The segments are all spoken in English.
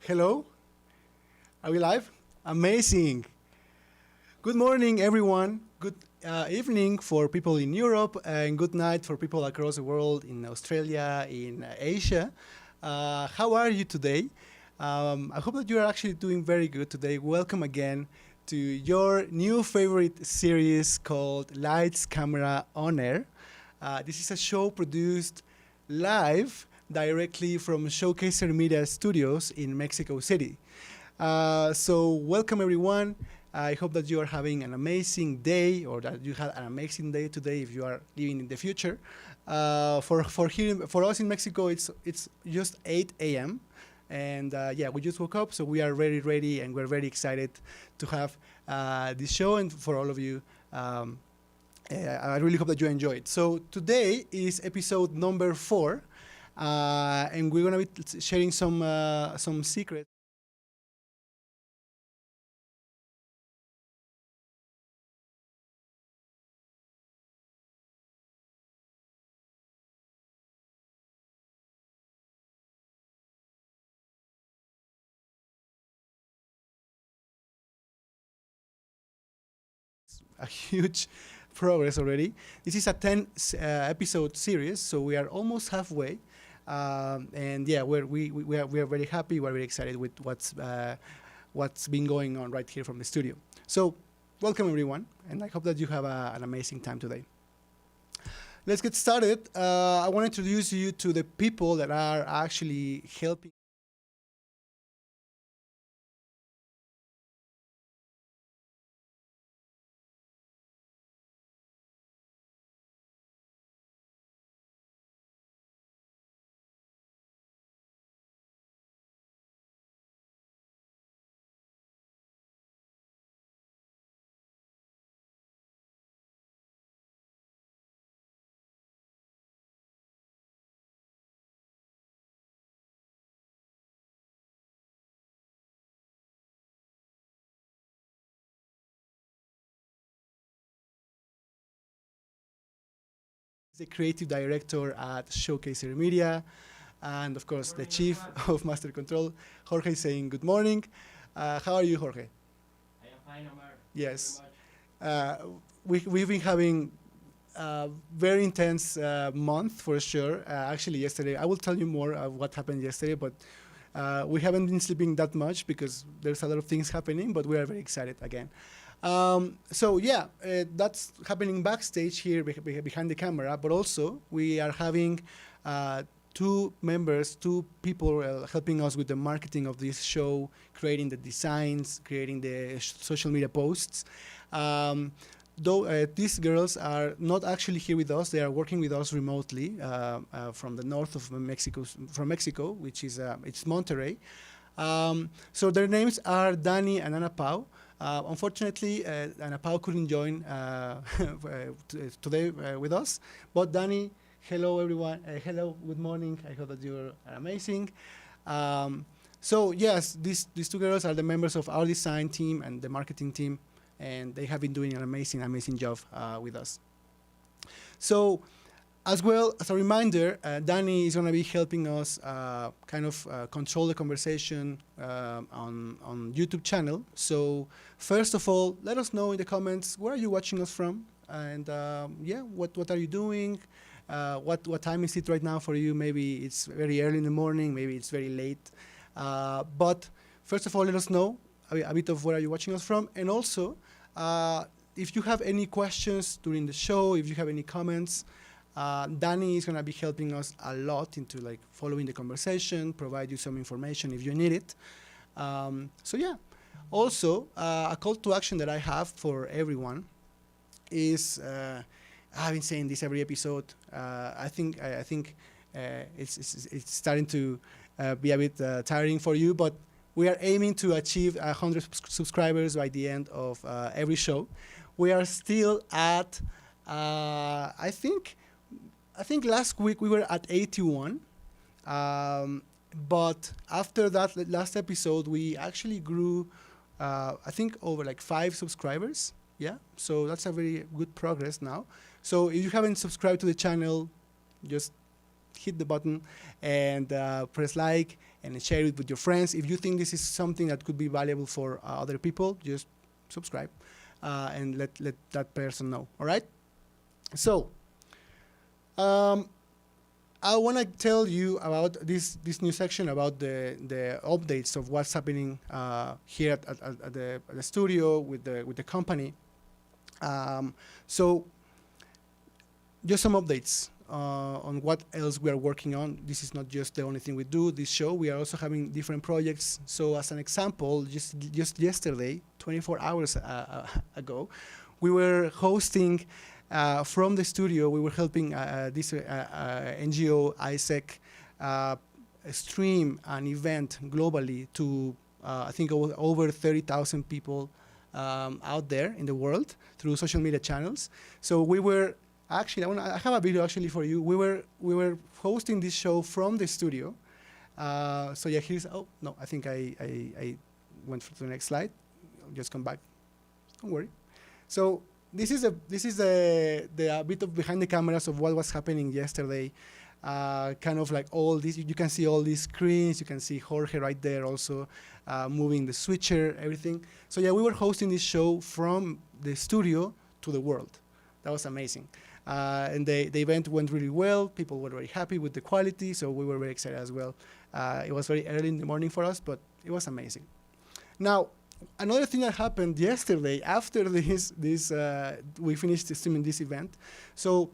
Hello? Are we live? Amazing. Good morning, everyone. Good evening for people in Europe, and good night for people across the world in Australia, in Asia. How are you today? I hope that you are actually doing very good today. Welcome again to your new favorite series called Lights, Camera, On Air. This is a show produced live directly from Showcaser Media Studios in Mexico City. So welcome everyone. I hope that you are having an amazing day, or that you had an amazing day today if you are living in the future. For us in Mexico, it's just 8 a.m. And yeah, we just woke up, so we are very ready, and we're very excited to have this show. And for all of you, I really hope that you enjoy it. So today is episode number 4, and we're gonna be sharing some secrets. A huge progress already. This is a 10 episode series, so we are almost halfway. And yeah, we are very happy. We're very excited with what's been going on right here from the studio. So welcome everyone, and I hope that you have an amazing time today. Let's get started. I want to introduce you to the people that are actually helping. The creative director at Showcaser Media, and of course the chief of Master Control, Jorge, saying good morning. How are you, Jorge? I am fine, Omar. Yes. Thank We've been having a very intense month for sure. Actually, yesterday, I will tell you more of what happened yesterday, but we haven't been sleeping that much because there's a lot of things happening, but we are very excited again. So yeah, that's happening backstage here behind the camera, but also we are having two people helping us with the marketing of this show, creating the designs, creating the social media posts. Though these girls are not actually here with us, they are working with us remotely from the north of Mexico, which is it's Monterrey. So their names are Dani and Ana Pau. Unfortunately, Ana Pau couldn't join today with us, but Dani, hello everyone. Hello, good morning. I hope that you are amazing. So yes, these two girls are the members of our design team and the marketing team, and they have been doing an amazing job with us. So, as well as a reminder, Dani is going to be helping us control the conversation on YouTube channel. So first of all, let us know in the comments, where are you watching us from? And yeah, what are you doing? What time is it right now for you? Maybe it's very early in the morning, maybe it's very late. But first of all, let us know a bit of where are you watching us from. And also, if you have any questions during the show, if you have any comments, Dani is going to be helping us a lot into like following the conversation, provide you some information if you need it. So yeah. Also, a call to action that I have for everyone is, I've been saying this every episode. I think it's starting to be a bit tiring for you, but we are aiming to achieve 100 subscribers by the end of every show. We are still at, I think last week we were at 81. But after that last episode, we actually grew, I think, over like 5 subscribers. Yeah, so that's a very good progress now. So if you haven't subscribed to the channel, just hit the button and press like and share it with your friends. If you think this is something that could be valuable for other people, just subscribe and let that person know. All right. So I want to tell you about this new section about the updates of what's happening here at the studio with the company. So just some updates on what else we are working on. This is not just the only thing we do. This show, we are also having different projects. So as an example, just yesterday, 24 hours ago, we were hosting. From the studio, we were helping this NGO, ISEC, stream an event globally to, I think, over 30,000 people out there in the world through social media channels. So we were actually, I have a video actually for you. We were hosting this show from the studio. So yeah, here's, oh, no, I think I went to the next slide. I'll just come back. Don't worry. So this is the bit of behind the cameras of what was happening yesterday. Kind of like all this, you can see all these screens. You can see Jorge right there also moving the switcher, everything. So yeah, we were hosting this show from the studio to the world. That was amazing. And the event went really well. People were very happy with the quality, so we were very excited as well. It was very early in the morning for us, but it was amazing. Now, another thing that happened yesterday after we finished streaming this event. So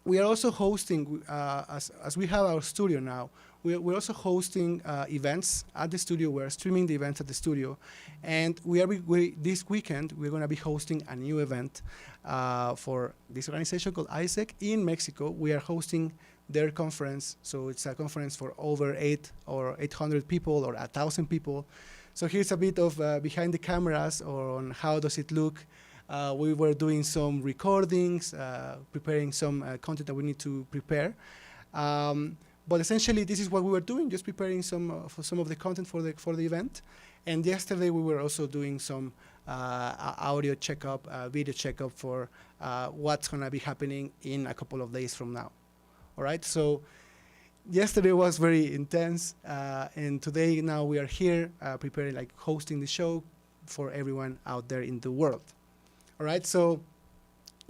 we are also hosting, as we have our studio now, we're also hosting events at the studio. We're streaming the events at the studio. And this weekend, we're going to be hosting a new event for this organization called ISEC in Mexico. We are hosting their conference. So it's a conference for over 800 people or 1,000 people. So here's a bit of behind the cameras on how does it look. We were doing some recordings, preparing some content that we need to prepare. But essentially, this is what we were doing, just preparing some of the content for the event. And yesterday, we were also doing some audio checkup, video checkup for what's going to be happening in a couple of days from now. All right, so yesterday was very intense, and today now we are here preparing, like hosting the show for everyone out there in the world. All right, so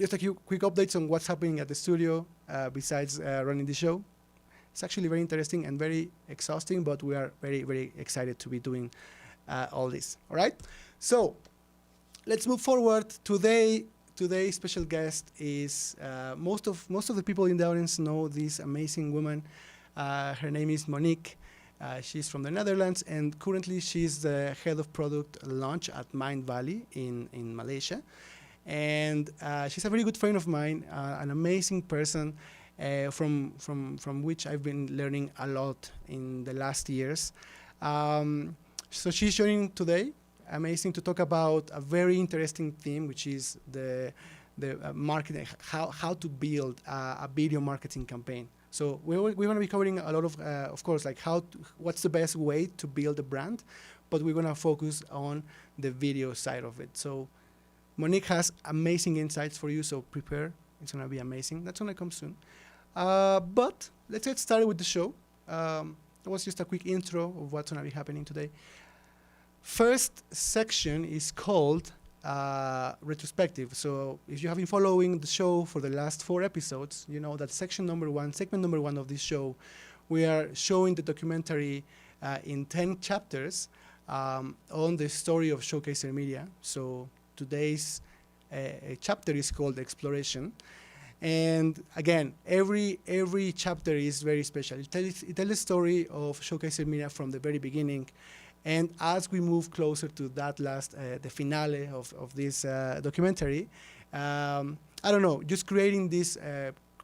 just a quick updates on what's happening at the studio besides running the show. It's actually very interesting and very exhausting, but we are very, very excited to be doing all this. All right, so let's move forward. Today's special guest is most of the people in the audience know this amazing woman. Her name is Moniek. She's from the Netherlands, and currently she's the head of product launch at Mindvalley in Malaysia. And she's a very good friend of mine, an amazing person from which I've been learning a lot in the last years. So she's joining today, amazing, to talk about a very interesting theme, which is the marketing, how to build a video marketing campaign. So we're going to be covering a lot of course, like what's the best way to build a brand, but we're going to focus on the video side of it. So Moniek has amazing insights for you, so prepare. It's going to be amazing. That's going to come soon. But let's get started with the show. That was just a quick intro of what's going to be happening today. First section is called retrospective. So if you have been following the show for the last 4 episodes, you know that segment number one of this show, we are showing the documentary in 10 chapters on the story of Showcaser Media. So today's chapter is called Exploration. And again, every chapter is very special. It tells the story of Showcaser Media from the very beginning. And as we move closer to that last, the finale of this documentary, I don't know, just creating this,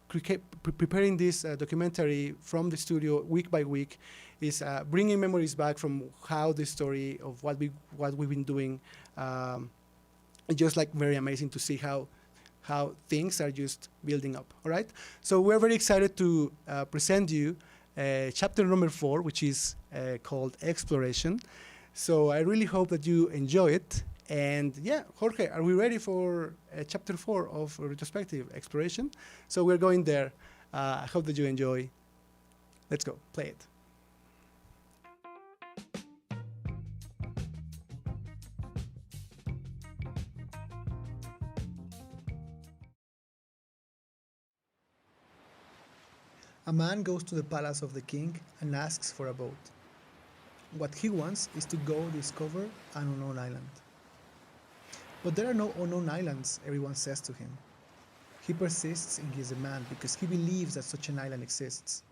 preparing this documentary from the studio week by week is bringing memories back from how the story of what we've been doing. Just like very amazing to see how things are just building up. All right. So we're very excited to present you chapter number 4, which is called Exploration. So I really hope that you enjoy it. And yeah, Jorge, are we ready for chapter 4 of Retrospective Exploration? So we're going there. I hope that you enjoy Let's go, play it. A man goes to the palace of the king and asks for a boat. What he wants is to go discover an unknown island. But there are no unknown islands, everyone says to him. He persists in his demand because he believes that such an island exists.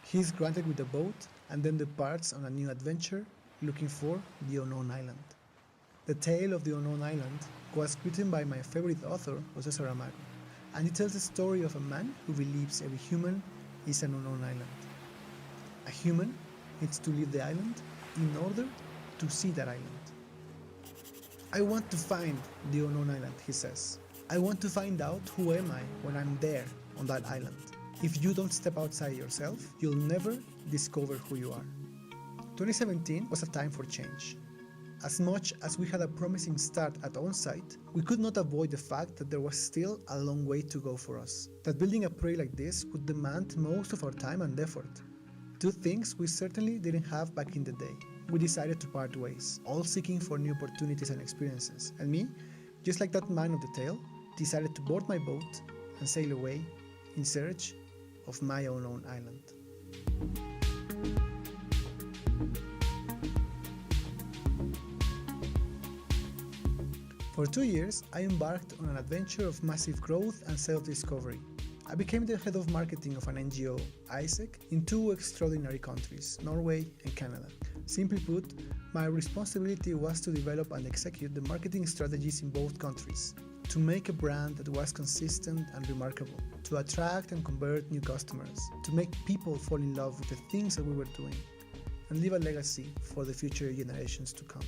He is granted with a boat and then departs on a new adventure looking for the unknown island. The tale of the unknown island was written by my favorite author, Jose Saramago, and it tells the story of a man who believes every human is an unknown island. A human needs to leave the island in order to see that island. I want to find the unknown island, he says. I want to find out who am I when I'm there on that island. If you don't step outside yourself, you'll never discover who you are. 2017 was a time for change. As much as we had a promising start at on-site, we could not avoid the fact that there was still a long way to go for us. That building a project like this would demand most of our time and effort. Two things we certainly didn't have back in the day. We decided to part ways, all seeking for new opportunities and experiences. And me, just like that man of the tale, decided to board my boat and sail away in search of my unknown island. For 2 years, I embarked on an adventure of massive growth and self-discovery. I became the head of marketing of an NGO, ISEC, in 2 extraordinary countries, Norway and Canada. Simply put, my responsibility was to develop and execute the marketing strategies in both countries, to make a brand that was consistent and remarkable, to attract and convert new customers, to make people fall in love with the things that we were doing, and leave a legacy for the future generations to come.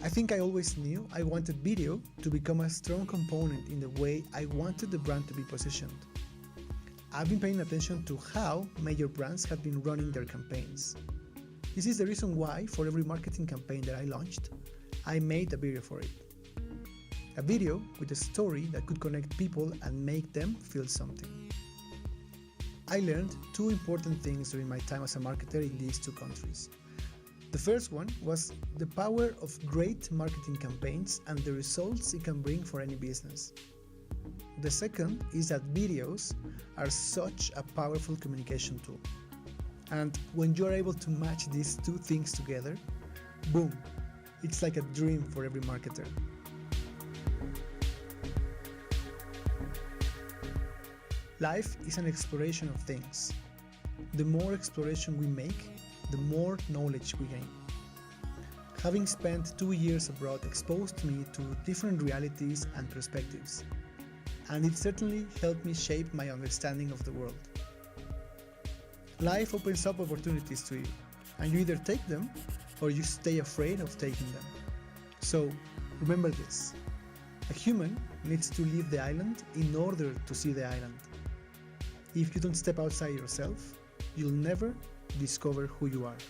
I think I always knew I wanted video to become a strong component in the way I wanted the brand to be positioned. I've been paying attention to how major brands have been running their campaigns. This is the reason why, for every marketing campaign that I launched, I made a video for it. A video with a story that could connect people and make them feel something. I learned 2 important things during my time as a marketer in these 2 countries. The first one was the power of great marketing campaigns and the results it can bring for any business. The second is that videos are such a powerful communication tool. And when you're able to match these 2 things together, boom, it's like a dream for every marketer. Life is an exploration of things. The more exploration we make, the more knowledge we gain. Having spent 2 years abroad exposed me to different realities and perspectives, and it certainly helped me shape my understanding of the world. Life opens up opportunities to you, and you either take them or you stay afraid of taking them. So remember this: a human needs to leave the island in order to see the island. If you don't step outside yourself, you'll never discover who you are.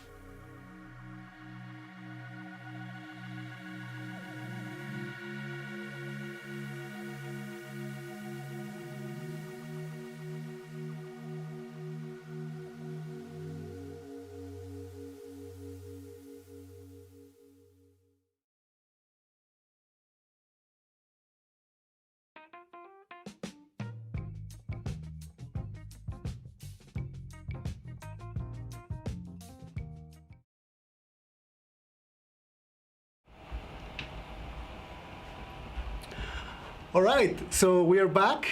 All right, so we are back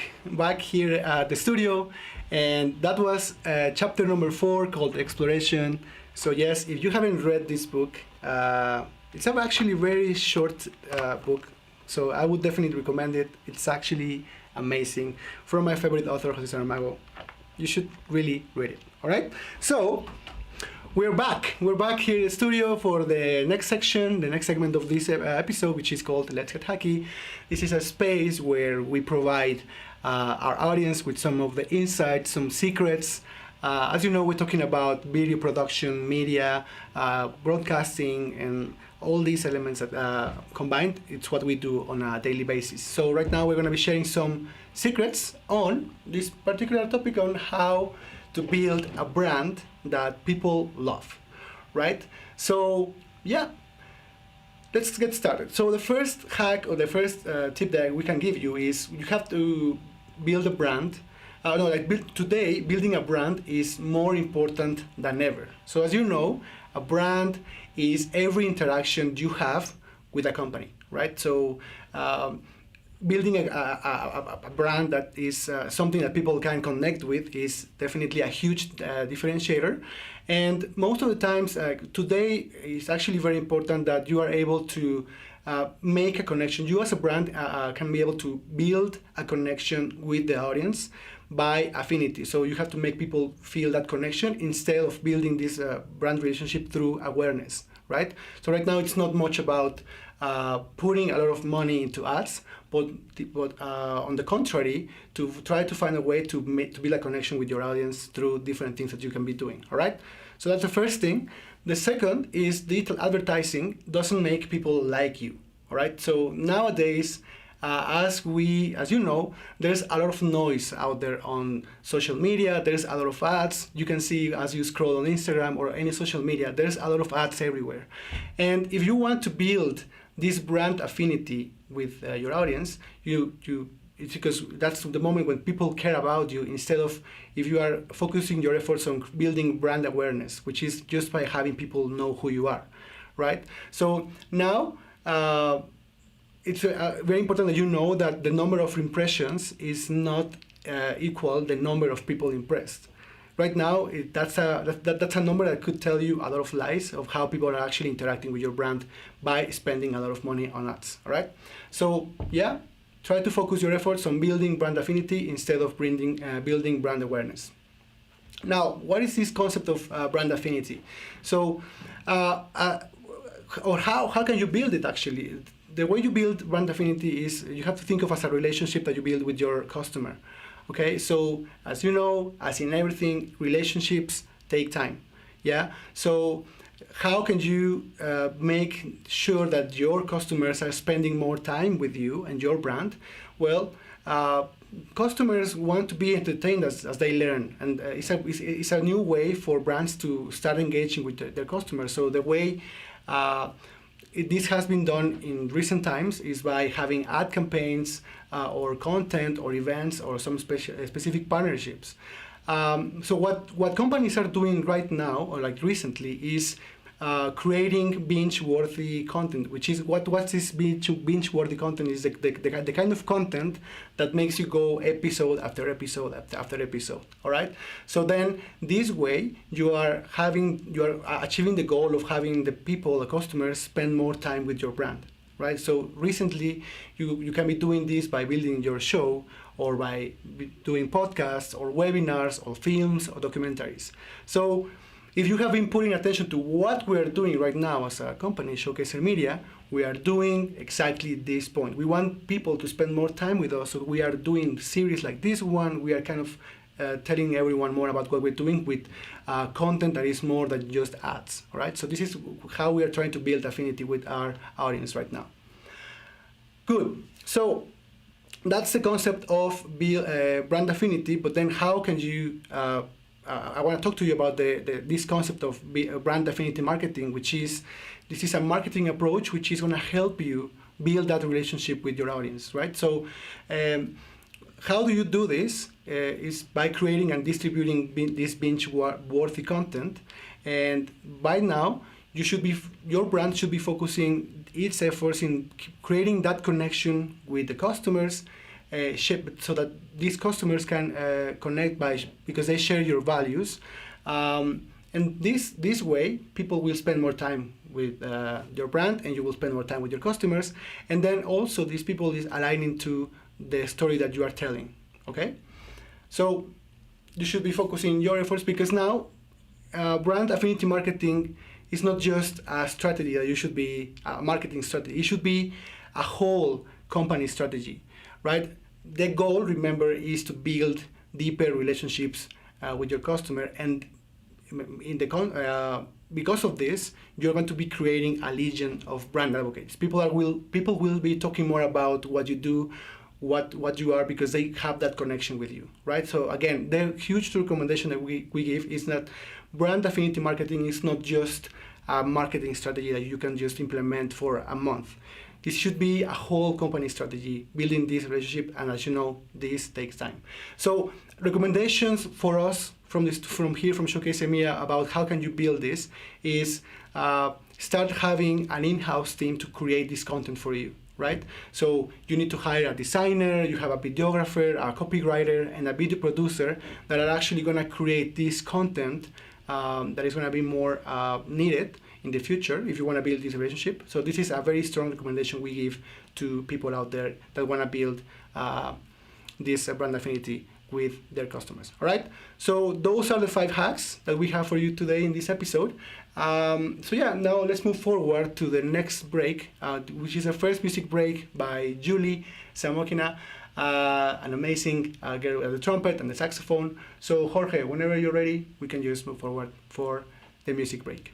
here at the studio, and that was chapter number 4 called Exploration. So yes, if you haven't read this book, it's actually a very short book, so I would definitely recommend it. It's actually amazing, from my favorite author, Jose Saramago. You should really read it. All right, so we're back here in the studio for the next section, the next segment of this episode, which is called Let's Get Hacky. This is a space where we provide our audience with some of the insights, some secrets. As you know, we're talking about video production, media, broadcasting, and all these elements that combined, it's what we do on a daily basis. So right now we're going to be sharing some secrets on this particular topic on how to build a brand that people love, right? So yeah, let's get started. So the first hack or the first tip that we can give you is you have to build a brand. Today, building a brand is more important than ever. So as you know, a brand is every interaction you have with a company, right? So building a brand that is something that people can connect with is definitely a huge differentiator. And most of the times today, it's actually very important that you are able to make a connection. You as a brand can be able to build a connection with the audience by affinity. So you have to make people feel that connection instead of building this brand relationship through awareness, right? So right now it's not much about putting a lot of money into ads, but on the contrary, to try to find a way to build a connection with your audience through different things that you can be doing, all right? So that's the first thing. The second is digital advertising doesn't make people like you, all right? So nowadays, as you know, there's a lot of noise out there on social media. There's a lot of ads. You can see as you scroll on Instagram or any social media, there's a lot of ads everywhere. And if you want to build this brand affinity with your audience, it's because that's the moment when people care about you, instead of if you are focusing your efforts on building brand awareness, which is just by having people know who you are, right? So now it's very important that you know that the number of impressions is not equal the number of people impressed. Right now, that's a number that could tell you a lot of lies of how people are actually interacting with your brand by spending a lot of money on ads, all right? So yeah, try to focus your efforts on building brand affinity instead of building brand awareness. Now, what is this concept of brand affinity? So, or how can you build it actually? The way you build brand affinity is you have to think of as a relationship that you build with your customer. Okay, so as you know, as in everything, relationships take time. Yeah, so how can you make sure that your customers are spending more time with you and your brand? Well, customers want to be entertained as they learn, and it's a new way for brands to start engaging with their customers. So the way this has been done in recent times is by having ad campaigns or content or events or some specific partnerships. So what companies are doing right now, or like recently, is creating binge-worthy content, which is what's this binge-worthy content is the kind of content that makes you go episode after episode after episode. All right. So then this way you are achieving the goal of having the customers spend more time with your brand. Right. So recently you can be doing this by building your show, or by doing podcasts or webinars or films or documentaries. So if you have been putting attention to what we are doing right now as a company, Showcaser Media, we are doing exactly this point. We want people to spend more time with us, so we are doing series like this one. We are kind of telling everyone more about what we're doing with content that is more than just ads, all right? So this is how we are trying to build affinity with our audience right now. Good. So that's the concept of brand affinity, but then how can you I want to talk to you about this concept of brand affinity marketing, this is a marketing approach which is going to help you build that relationship with your audience, right? So how do you do this? Is by creating and distributing this binge-worthy content. And by now, your brand should be focusing its efforts in creating that connection with the customers, so that these customers can connect because they share your values, and this way people will spend more time with your brand, and you will spend more time with your customers, and then also these people is aligning to the story that you are telling. Okay, so you should be focusing your efforts, because now brand affinity marketing is not just a strategy that you should be a marketing strategy. It should be a whole company strategy, right? The goal, remember, is to build deeper relationships with your customer, and because of this, you're going to be creating a legion of brand advocates. People will be talking more about what you do what you are, because they have that connection with you, right? So again, the huge recommendation that we give is that brand affinity marketing is not just a marketing strategy that you can just implement for a month. This should be a whole company strategy, building this relationship, and as you know, this takes time. So recommendations for us from Showcase EMEA about how can you build this is start having an in-house team to create this content for you, right? So you need to hire a designer, you have a videographer, a copywriter, and a video producer that are actually gonna create this content that is gonna be more needed in the future if you wanna build this relationship. So this is a very strong recommendation we give to people out there that wanna build this brand affinity with their customers. All right, so those are the 5 hacks that we have for you today in this episode. So yeah, now let's move forward to the next break, which is our first music break by Julia Samokina, an amazing girl at the trumpet and the saxophone. So Jorge, whenever you're ready, we can just move forward for the music break.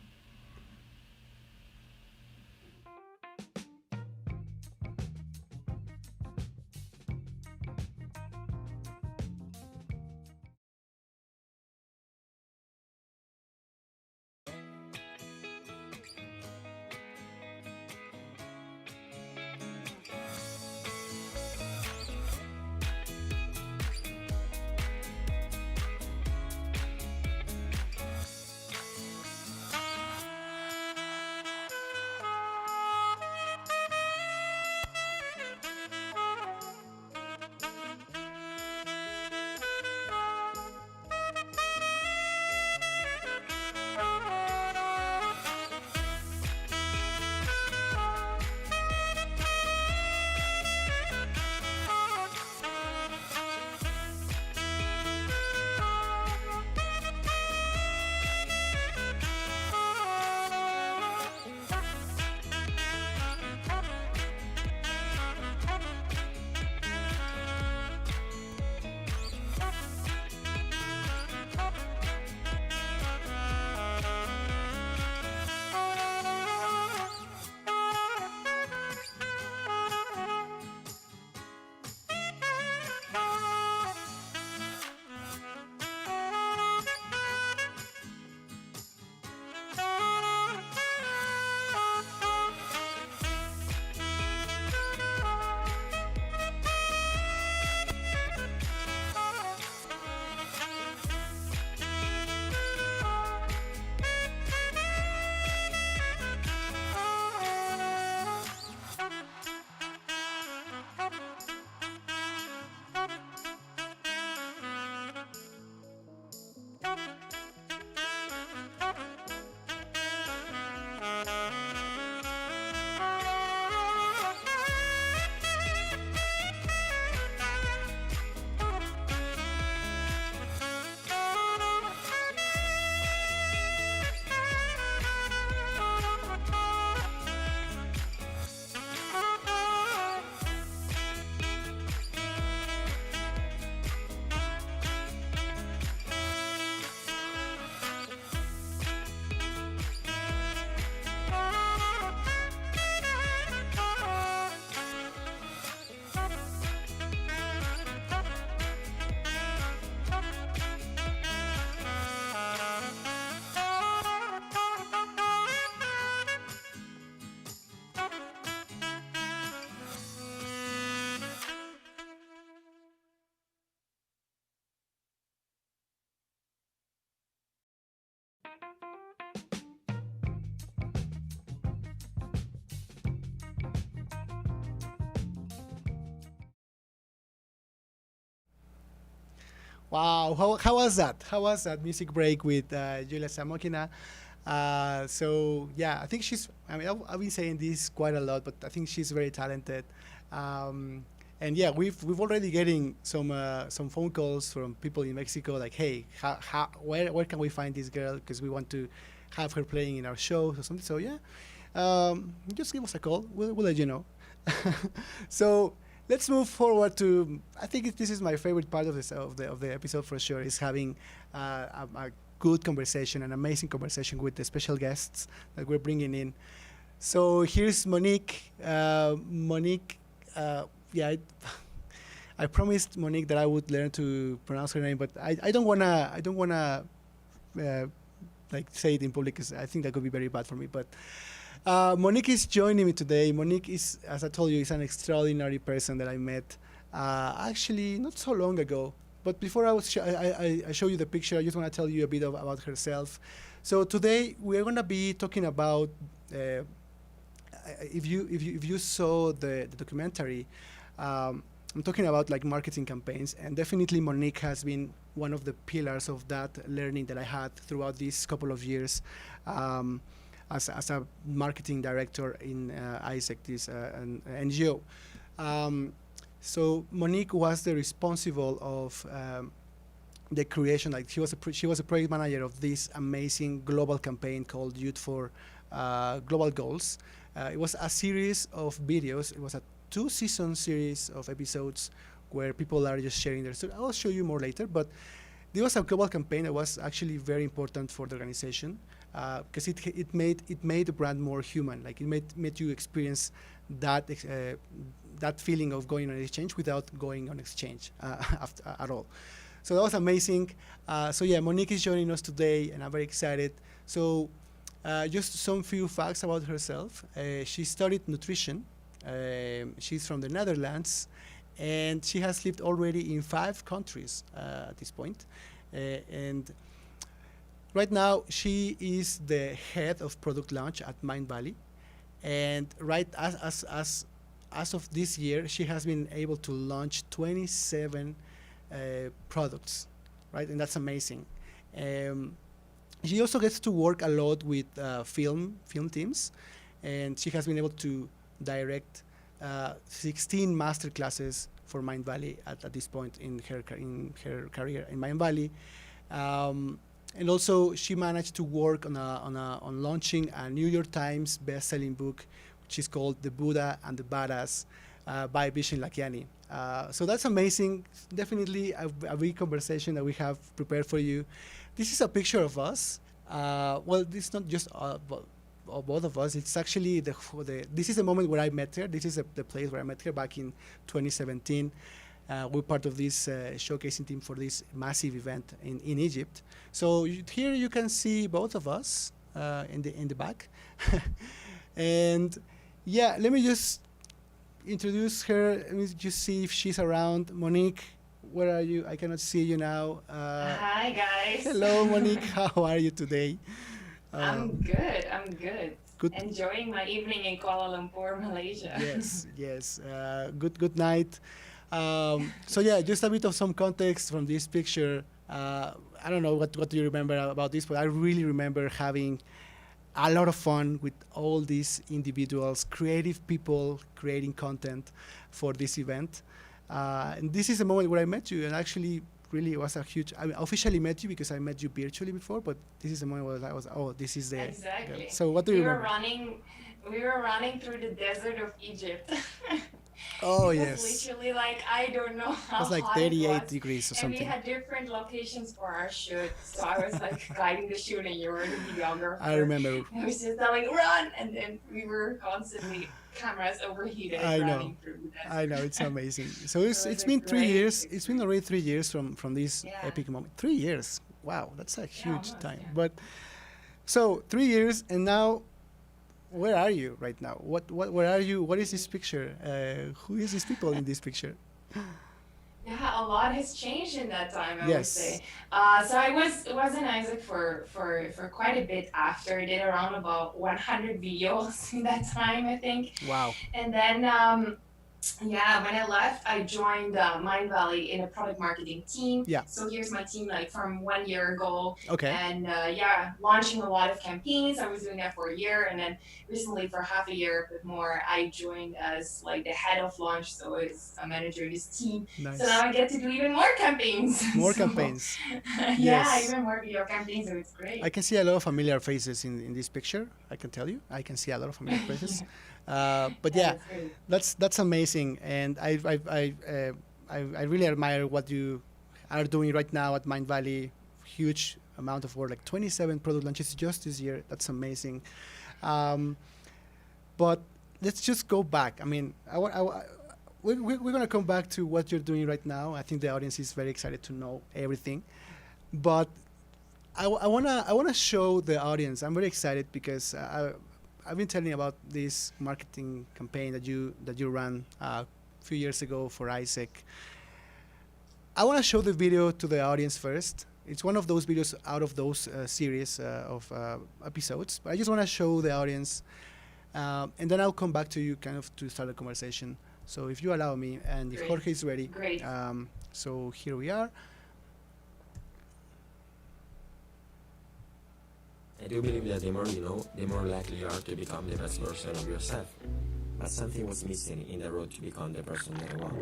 Wow, how was that? How was that music break with Julia Samokina? So yeah, I think I mean, I've been saying this quite a lot, but I think she's very talented. And yeah, we've already getting some phone calls from people in Mexico, like, hey, where can we find this girl? Because we want to have her playing in our shows or something. So yeah, just give us a call. We'll let you know. So let's move forward to. I think this is my favorite part of the episode for sure. Is having a good conversation, an amazing conversation with the special guests that we're bringing in. So here's Monique. Monique, yeah, I promised Monique that I would learn to pronounce her name, but I don't wanna like say it in public because I think that could be very bad for me. But Monique is joining me today. Monique is, as I told you, is an extraordinary person that I met actually not so long ago. But before I show you the picture, I just want to tell you a bit about herself. So today we are going to be talking about if you saw the documentary. I'm talking about like marketing campaigns, and definitely Monique has been one of the pillars of that learning that I had throughout these couple of years as a marketing director in ISEC, this an NGO. So Monique was the responsible of the creation. Like she was a project manager of this amazing global campaign called Youth for Global Goals. It was a series of videos. It was a 2-season series of episodes where people are just sharing their story. I'll show you more later, but there was a global campaign that was actually very important for the organization because it made the brand more human. Like it made you experience that that feeling of going on exchange without going on exchange at all. So that was amazing. So yeah, Monique is joining us today, and I'm very excited. So just some few facts about herself. She studied nutrition. She's from the Netherlands, and she has lived already in 5 countries at this point. And right now, she is the head of product launch at Mindvalley. And right as of this year, she has been able to launch 27 products, right? And that's amazing. She also gets to work a lot with film teams, and she has been able to direct 16 master classes for Mindvalley at this point in her career in Mindvalley. And also, she managed to work on launching a New York Times best-selling book, which is called The Buddha and the Badass by Vishen Lakhiani. So that's amazing. Definitely a big conversation that we have prepared for you. This is a picture of us. Well, it's not just both of us. It's actually this is the moment where I met her. This is the place where I met her back in 2017. We're part of this showcasing team for this massive event in Egypt. So here you can see both of us in the back. And yeah, let me just introduce her. Let me just see if she's around. Monique, where are you? I cannot see you now. Hi, guys. Hello, Monique. How are you today? I'm good. I'm good. Good. Enjoying my evening in Kuala Lumpur, Malaysia. Yes. Good night. So yeah, just a bit of some context from this picture. I don't know what do you remember about this, but I really remember having a lot of fun with all these individuals, creative people creating content for this event. And this is the moment where I met you, and actually really it was a huge, I officially met you because I met you virtually before, but this is the moment where I was, oh, this is the Exactly. girl. So what do you remember? We were running through the desert of Egypt. Oh, It was yes. literally like, I don't know how It was like hot it 38 was. degrees or And something. we had different locations for our shoot. So I was like guiding the shoot, and you were the videographer. I remember. I was just telling, run! And then we were constantly, cameras overheated, I know. running through the desert. I know, it's amazing. So It was it's a been 3 great years. It's experience. been already 3 years from this Yeah. epic moment. 3 years. Wow, that's a huge almost, time. yeah. But so 3 years, and now where are you right now? Where are you? What is this picture? Who is these people in this picture? Yeah, a lot has changed in that time, I would Yes. say. So I was in Isaac for quite a bit after. I did around about 100 videos in that time, I think. Wow. And then, yeah, when I left, I joined Mindvalley in a product marketing team. Yeah. So here's my team, like from 1 year ago. Okay. And yeah, launching a lot of campaigns. I was doing that for a year, and then recently for half a year, but more, I joined as like the head of launch, so it's a manager of this team. Nice. So now I get to do even more campaigns. More So, campaigns. yeah, Yes. even more video campaigns, so it's great. I can see a lot of familiar faces in this picture. I can tell you. I can see a lot of familiar faces. But yeah, it's great. that's amazing, and I really admire what you are doing right now at Mindvalley. Huge amount of work, like 27 product launches just this year. That's amazing. But let's just go back. I mean, we're going to come back to what you're doing right now. I think the audience is very excited to know everything. But I wanna show the audience. I'm very excited because I've been telling about this marketing campaign that you ran a few years ago for Isaac. I want to show the video to the audience first. It's one of those videos out of those series of episodes. But I just want to show the audience, and then I'll come back to you kind of to start the conversation. So if you allow me, and if Great. Jorge is ready. Great. So here we are. I do believe that the more you know, the more likely you are to become the best version of yourself. But something was missing in the road to become the person that I want.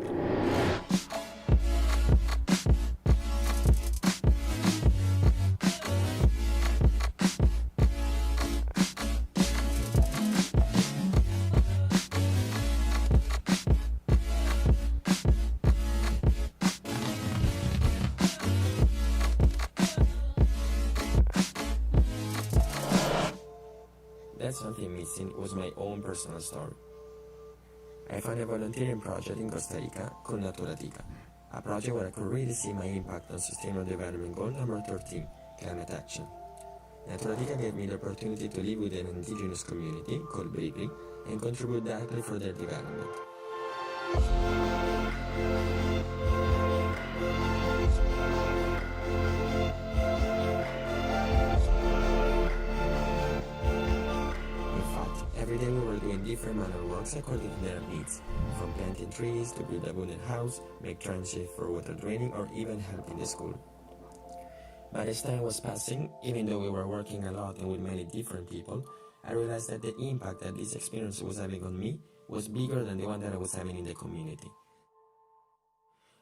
That something missing was my own personal story. I found a volunteering project in Costa Rica called Naturatica, a project where I could really see my impact on Sustainable Development Goal number 13, climate action. Naturatica gave me the opportunity to live with an indigenous community called Bribri and contribute directly for their development. Every day we were doing different manual works according to their needs, from planting trees to build a wooden house, make trenches for water draining, or even help in the school. But as time was passing, even though we were working a lot and with many different people, I realized that the impact that this experience was having on me was bigger than the one that I was having in the community.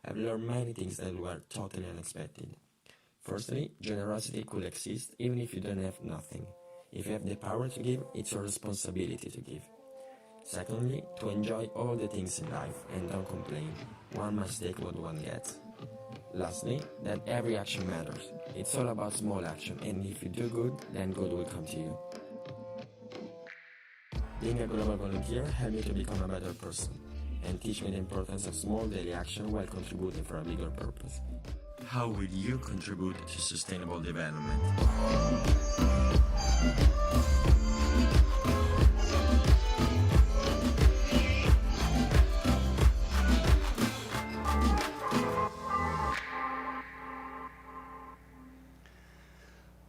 I've learned many things that were totally unexpected. Firstly, generosity could exist even if you don't have nothing. If you have the power to give, it's your responsibility to give. Secondly, to enjoy all the things in life and don't complain. One must take what one gets. Lastly, that every action matters. It's all about small action, and if you do good, then good will come to you. Being a global volunteer helped me to become a better person and teach me the importance of small daily action while contributing for a bigger purpose. How will you contribute to sustainable development?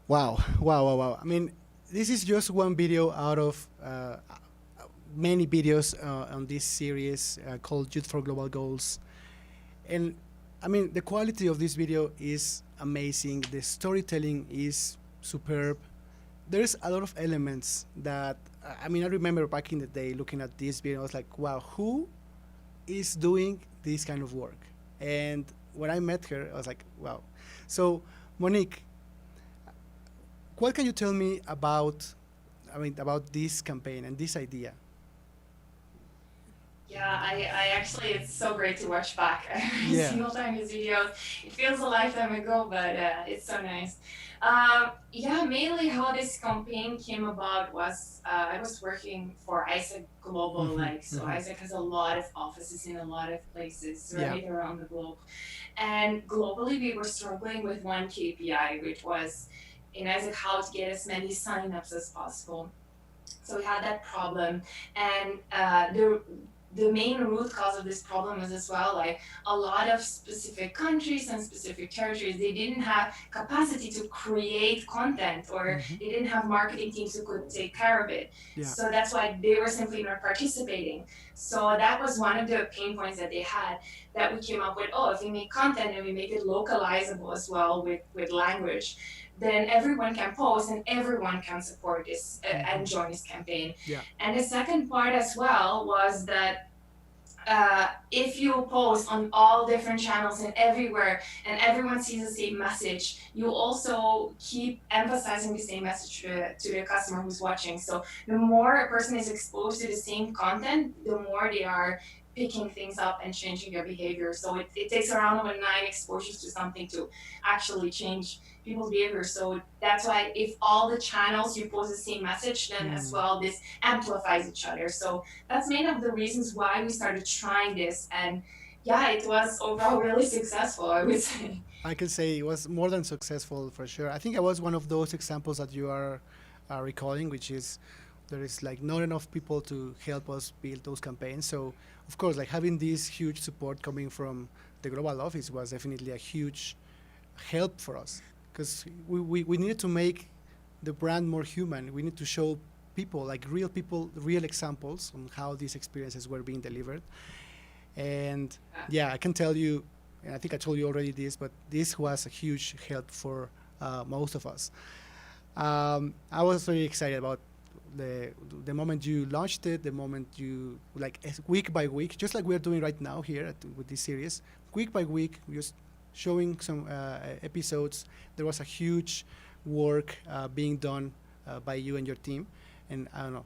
Wow. I mean, this is just one video out of many videos on this series called Youth for Global Goals. And I mean, the quality of this video is amazing. The storytelling is superb. There's a lot of elements that, I mean, I remember back in the day looking at this video, I was like, wow, who is doing this kind of work? And when I met her, I was like, wow. So, Monique, what can you tell me about this campaign and this idea? Yeah, I actually, it's so great to watch back every Yeah. single time these videos. It feels a lifetime ago, but it's so nice. Yeah, mainly how this campaign came about was I was working for Isaac Global, Isaac has a lot of offices in a lot of places right around the globe. And globally, we were struggling with one KPI, which was in Isaac how to get as many signups as possible. So we had that problem, and the main root cause of this problem is as well, like a lot of specific countries and specific territories, they didn't have capacity to create content, or they didn't have marketing teams who could take care of it. Yeah. So that's why they were simply not participating. So that was one of the pain points that they had, that we came up with, if we make content and we make it localizable as well with language, then everyone can post and everyone can support this and join this campaign. Yeah. And the second part as well was that if you post on all different channels and everywhere and everyone sees the same message, you also keep emphasizing the same message to the customer who's watching. So the more a person is exposed to the same content, the more they are picking things up and changing your behavior. So it takes around about 9 exposures to something to actually change people's behavior. So that's why if all the channels you post the same message, then as well this amplifies each other. So that's many of the reasons why we started trying this. And yeah, it was overall really successful, I would say. I can say it was more than successful for sure. I think I was one of those examples that you are recalling, which is there is like not enough people to help us build those campaigns. So of course, like having this huge support coming from the global office was definitely a huge help for us because we needed to make the brand more human. We need to show people, real examples on how these experiences were being delivered. And yeah, I can tell you, and I think I told you already this, but this was a huge help for most of us. I was very excited about the moment you launched it, the moment you week by week, just like we're doing right now here with this series, week by week, just showing some episodes. There was a huge work being done by you and your team, and I don't know,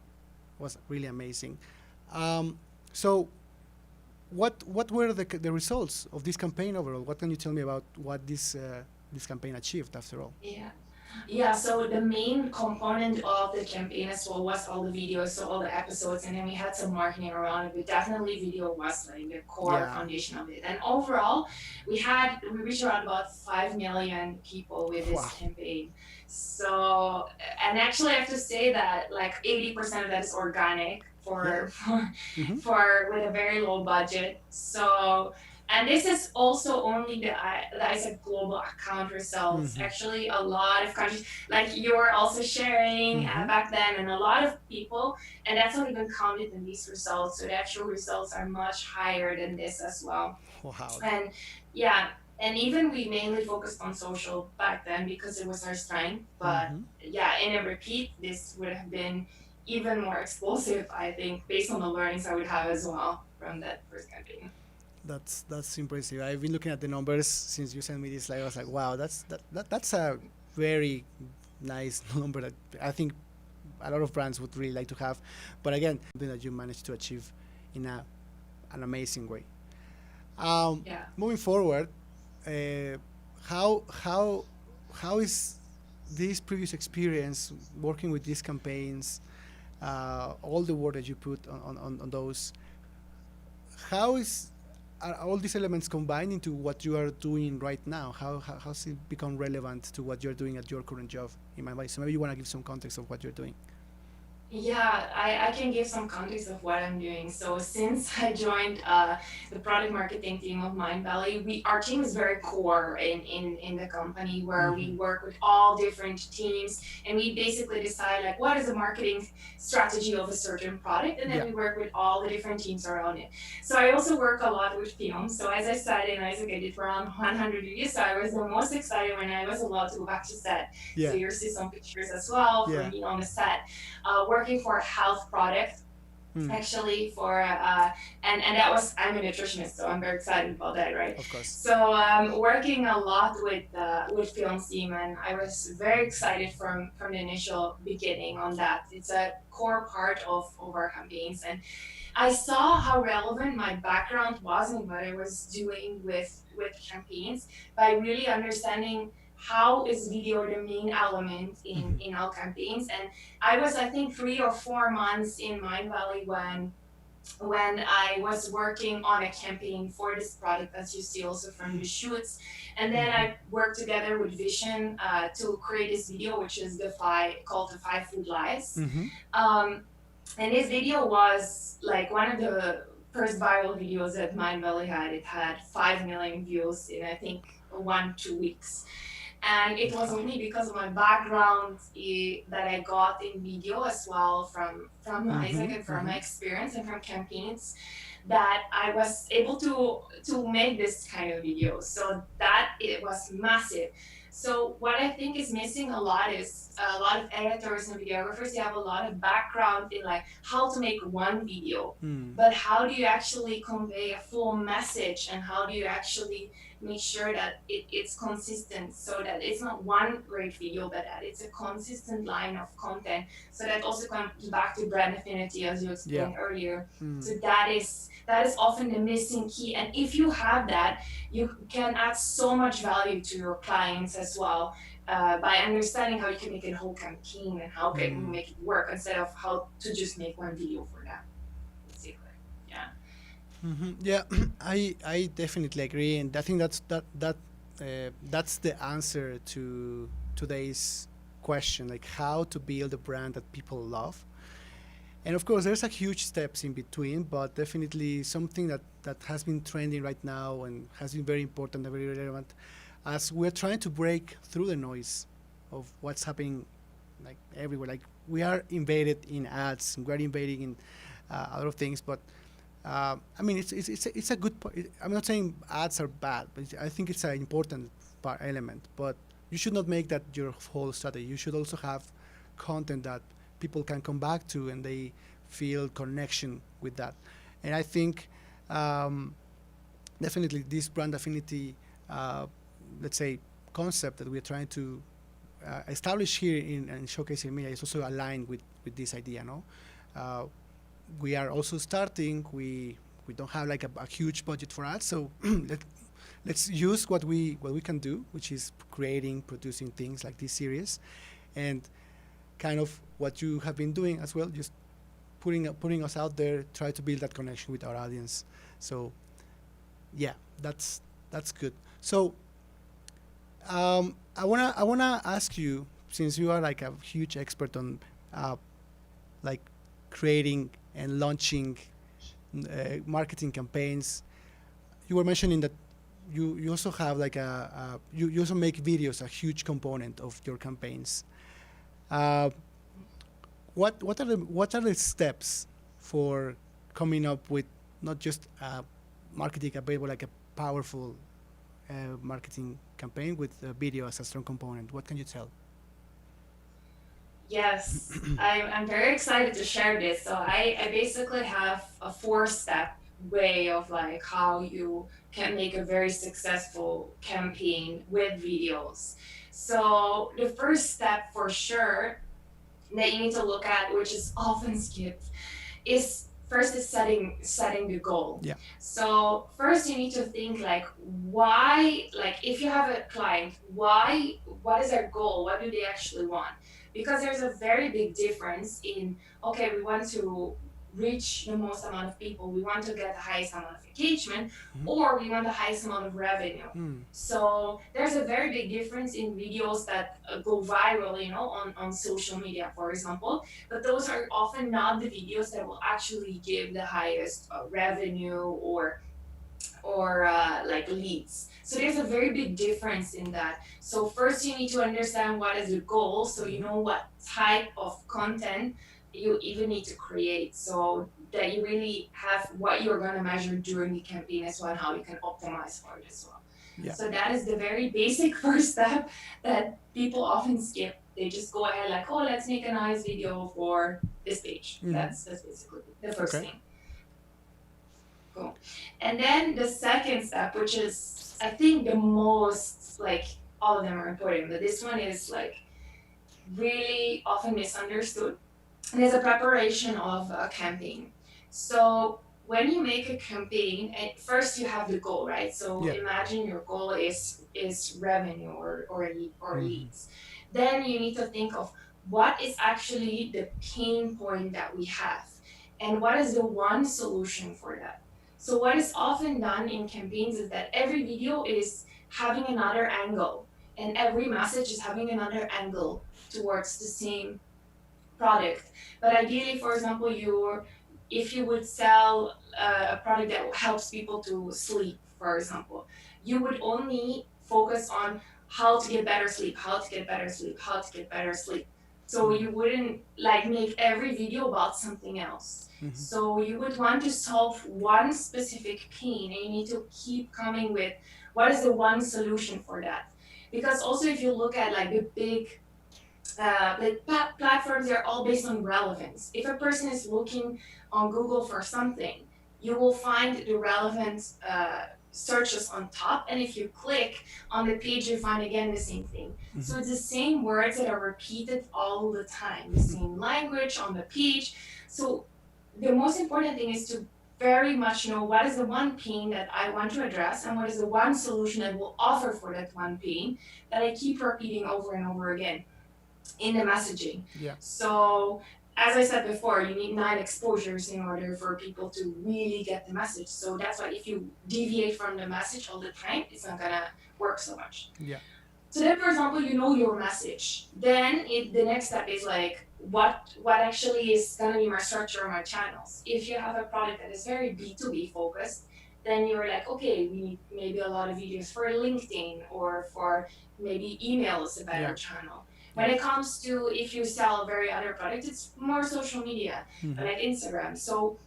it was really amazing. So what were the results of this campaign overall? What can you tell me about what this campaign achieved after all? Yeah, so the main component of the campaign as well was all the videos, so all the episodes, and then we had some marketing around it, but definitely video was like the core foundation of it. And overall, we reached around about 5 million people with this campaign. So, and actually I have to say that like 80% of that is organic for with a very low budget. So, and this is also only the Isaac global account results. Actually, a lot of countries, like you were also sharing back then, and a lot of people, and that's not even counted in these results. So the actual results are much higher than this as well. Wow. And yeah, and even we mainly focused on social back then because it was our strength. But yeah, in a repeat, this would have been even more explosive, I think, based on the learnings I would have as well from that first campaign. That's impressive. I've been looking at the numbers since you sent me this slide. I was like, wow, that's a very nice number that I think a lot of brands would really like to have. But again, something that you managed to achieve in an amazing way. Moving forward, how is this previous experience working with these campaigns, all the work that you put on those? Are all these elements combined into what you are doing right now? How's it become relevant to what you're doing at your current job in Mindvalley? So maybe you want to give some context of what you're doing. Yeah, I can give some context of what I'm doing. So since I joined the product marketing team of Mindvalley, our team is very core in the company where we work with all different teams and we basically decide like what is the marketing strategy of a certain product, and then we work with all the different teams around it. So I also work a lot with film. So as I said in Isaac, I did around 100 reviews. So I was the most excited when I was allowed to go back to set. So you see some pictures as well from me on the set. Working for a health product, actually for and that was, I'm a nutritionist, so I'm very excited about that, right? Of course. So working a lot with film team, and I was very excited from the initial beginning on that. It's a core part of our campaigns, and I saw how relevant my background was and what I was doing with campaigns by really understanding how is video the main element in our campaigns. And I was, I think, 3 or 4 months in Mindvalley when I was working on a campaign for this product, as you see also from the shoots. And then I worked together with Vision to create this video, which is called the 5 Food Lies. And this video was like one of the first viral videos that Mindvalley had. It had 5 million views in, I think, 1-2 weeks. And it was only because of my background that I got in video as well from Isaac and from my experience and from campaigns that I was able to make this kind of video. So that it was massive. So what I think is missing a lot is a lot of editors and videographers, they have a lot of background in like how to make one video, but how do you actually convey a full message and how do you actually make sure that it's consistent, so that it's not one great video, but that it's a consistent line of content. So that also comes back to brand affinity, as you explained earlier. So that is often the missing key. And if you have that, you can add so much value to your clients as well, by understanding how you can make a whole campaign and how can you make it work, instead of how to just make one video for that. Basically, yeah. Yeah, I definitely agree, and I think that's the answer to today's question, like how to build a brand that people love. And of course, there's a huge steps in between, but definitely something that has been trending right now and has been very important and very relevant, as we're trying to break through the noise of what's happening, like everywhere. Like we are invaded in ads, and we're invading in a lot of things, but I mean, it's a good. I'm not saying ads are bad, but I think it's an important element. But you should not make that your whole strategy. You should also have content that people can come back to and they feel connection with that. And I think definitely this brand affinity, let's say, concept that we're trying to establish here in Showcasing Media is also aligned with this idea. No. We are also starting. We don't have like a huge budget for ads, so let's use what we can do, which is creating, producing things like this series, and kind of what you have been doing as well, just putting us out there, try to build that connection with our audience. So yeah, that's good. So I wanna ask you, since you are like a huge expert on like creating and launching marketing campaigns, you were mentioning that you also have like you also make videos a huge component of your campaigns. What are the steps for coming up with not just a marketing campaign, but like a powerful marketing campaign with video as a strong component? What can you tell? Yes, I'm very excited to share this. So I basically have a 4-step way of like how you can make a very successful campaign with videos. So the first step for sure that you need to look at, which is often skipped, is first is setting the goal. Yeah. So first you need to think like why, like if you have a client, what is their goal? What do they actually want? Because there's a very big difference in, okay, we want to reach the most amount of people, we want to get the highest amount of engagement, or we want the highest amount of revenue. So there's a very big difference in videos that go viral, you know, on social media, for example, but those are often not the videos that will actually give the highest revenue or like leads. So there's a very big difference in that. So first you need to understand what is the goal, so you know what type of content you even need to create, so that you really have what you're going to measure during the campaign as well, and how you can optimize for it as well. Yeah. So that is the very basic first step that people often skip. They just go ahead like, oh, let's make a nice video for this page. That's basically the first thing. Cool. And then the second step, which is I think the most, like all of them are important, but this one is like really often misunderstood. And there's a preparation of a campaign. So when you make a campaign, at first you have the goal, right? So imagine your goal is revenue or leads. Then you need to think of what is actually the pain point that we have, and what is the one solution for that. So what is often done in campaigns is that every video is having another angle, and every message is having another angle towards the same product. But ideally, for example, if you would sell a product that helps people to sleep, for example, you would only focus on how to get better sleep, how to get better sleep, how to get better sleep. So you wouldn't like make every video about something else. So you would want to solve one specific pain, and you need to keep coming with what is the one solution for that. Because also if you look at like the big platforms, they're all based on relevance. If a person is looking on Google for something, you will find the relevant searches on top, and if you click on the page, you find again the same thing. So it's the same words that are repeated all the time, the same language on the page. So the most important thing is to very much know what is the one pain that I want to address and what is the one solution I will offer for that one pain that I keep repeating over and over again in the messaging. Yeah. So as I said before, you need 9 exposures in order for people to really get the message. So that's why if you deviate from the message all the time, it's not gonna work so much. Yeah. So then, for example, you know your message. Then the next step is like, what actually is gonna be my structure or my channels? If you have a product that is very B2B focused, then you're like, okay, we need maybe a lot of videos for LinkedIn, or for maybe email is a better channel. When it comes to if you sell a very other product, it's more social media, like Instagram. So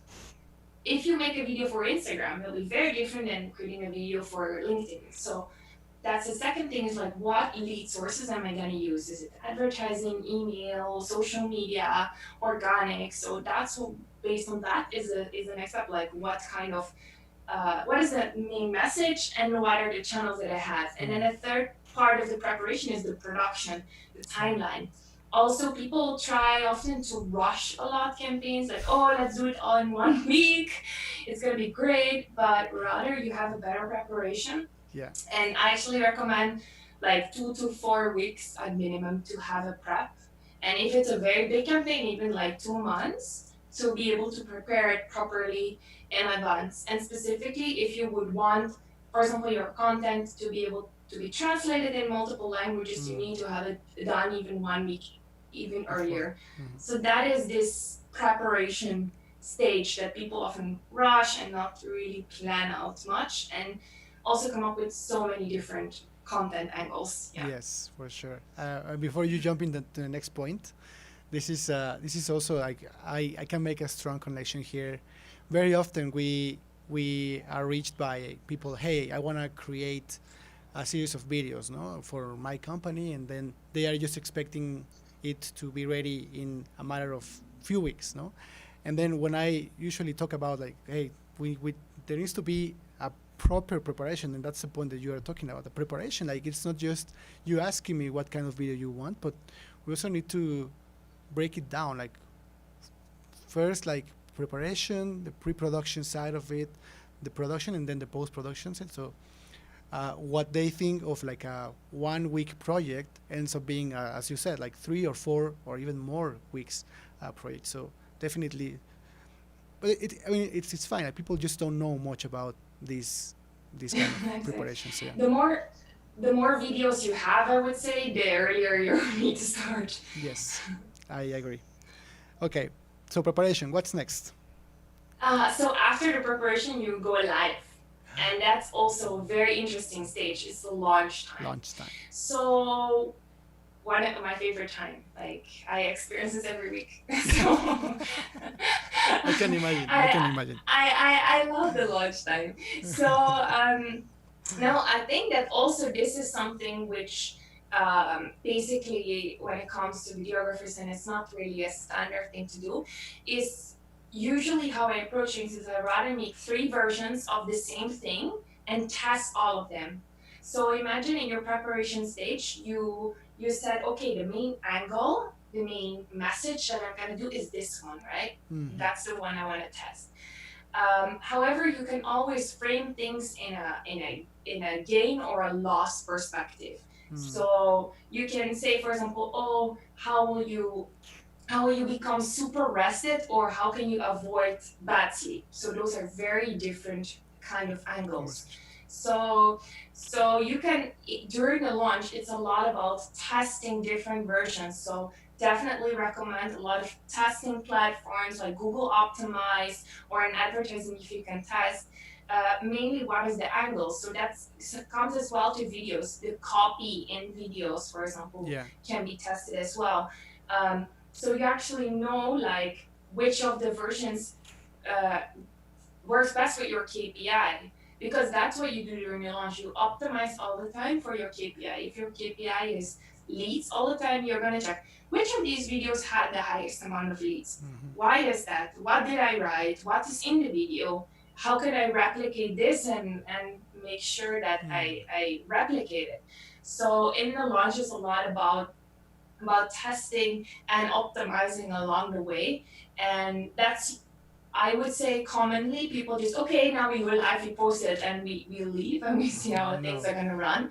if you make a video for Instagram, it'll be very different than creating a video for LinkedIn. So that's the second thing, is like, what lead sources am I going to use? Is it advertising, email, social media, organic? So that's what, based on that is the next step, like what kind of, what is the main message and what are the channels that I have? And then the third part of the preparation is the production, the timeline. Also, people try often to rush a lot campaigns, like, oh, let's do it all in 1 week. It's going to be great, but rather you have a better preparation. Yeah. And I actually recommend like 2 to 4 weeks at minimum to have a prep. And if it's a very big campaign, even like 2 months, to be able to prepare it properly in advance. And specifically, if you would want, for example, your content to be able to be translated in multiple languages, you need to have it done even 1 week, even earlier. So that is this preparation stage that people often rush and not really plan out much, and also come up with so many different content angles. Yeah. Yes, for sure. Before you jump into the next point, this is also like I can make a strong connection here. Very often we are reached by people. Hey, I want to create a series of videos, no, for my company, and then they are just expecting it to be ready in a matter of few weeks, no. And then when I usually talk about like, hey, we there needs to be a proper preparation, and that's the point that you are talking about, the preparation. Like, it's not just you asking me what kind of video you want, but we also need to break it down. Like, first, like preparation, the pre-production side of it, the production, and then the post-production side. So what they think of like a 1 week project ends up being, as you said, like 3 or 4 or even more weeks project. So definitely, but it's fine. Like, people just don't know much about these kind of Exactly. preparations. Yeah. The more videos you have, I would say, the earlier you need to start. Yes, I agree. Okay, so preparation. What's next? So after the preparation, you go live. And that's also a very interesting stage. It's the launch time. Launch time. So one of my favorite time, like I experience this every week. So I can imagine. I can imagine. I love the launch time. So now I think that also this is something which basically when it comes to videographers, and it's not really a standard thing to do, is usually how I approach things is I rather make 3 versions of the same thing and test all of them. So imagine in your preparation stage, you said, okay, the main angle, the main message that I'm gonna do is this one, right? Mhm. That's the one I want to test. However, you can always frame things in a gain or a loss perspective. So you can say, for example, oh, how will you become super rested, or how can you avoid bad sleep? So those are very different kind of angles. So you can, during the launch, it's a lot about testing different versions. So definitely recommend a lot of testing platforms like Google Optimize, or in advertising if you can test. Mainly, what is the angle? So that comes as well to videos. The copy in videos, for example, can be tested as well. So you actually know like which of the versions works best with your KPI, because that's what you do during your launch. You optimize all the time for your KPI. If your KPI is leads all the time, you're gonna check which of these videos had the highest amount of leads. Why is that? What did I write? What is in the video? how can I replicate this and make sure that I replicate it. So in the launch is a lot about testing and optimizing along the way. And that's, I would say, commonly people just, okay, now we go live, we post it, and we leave and we see how things are gonna run.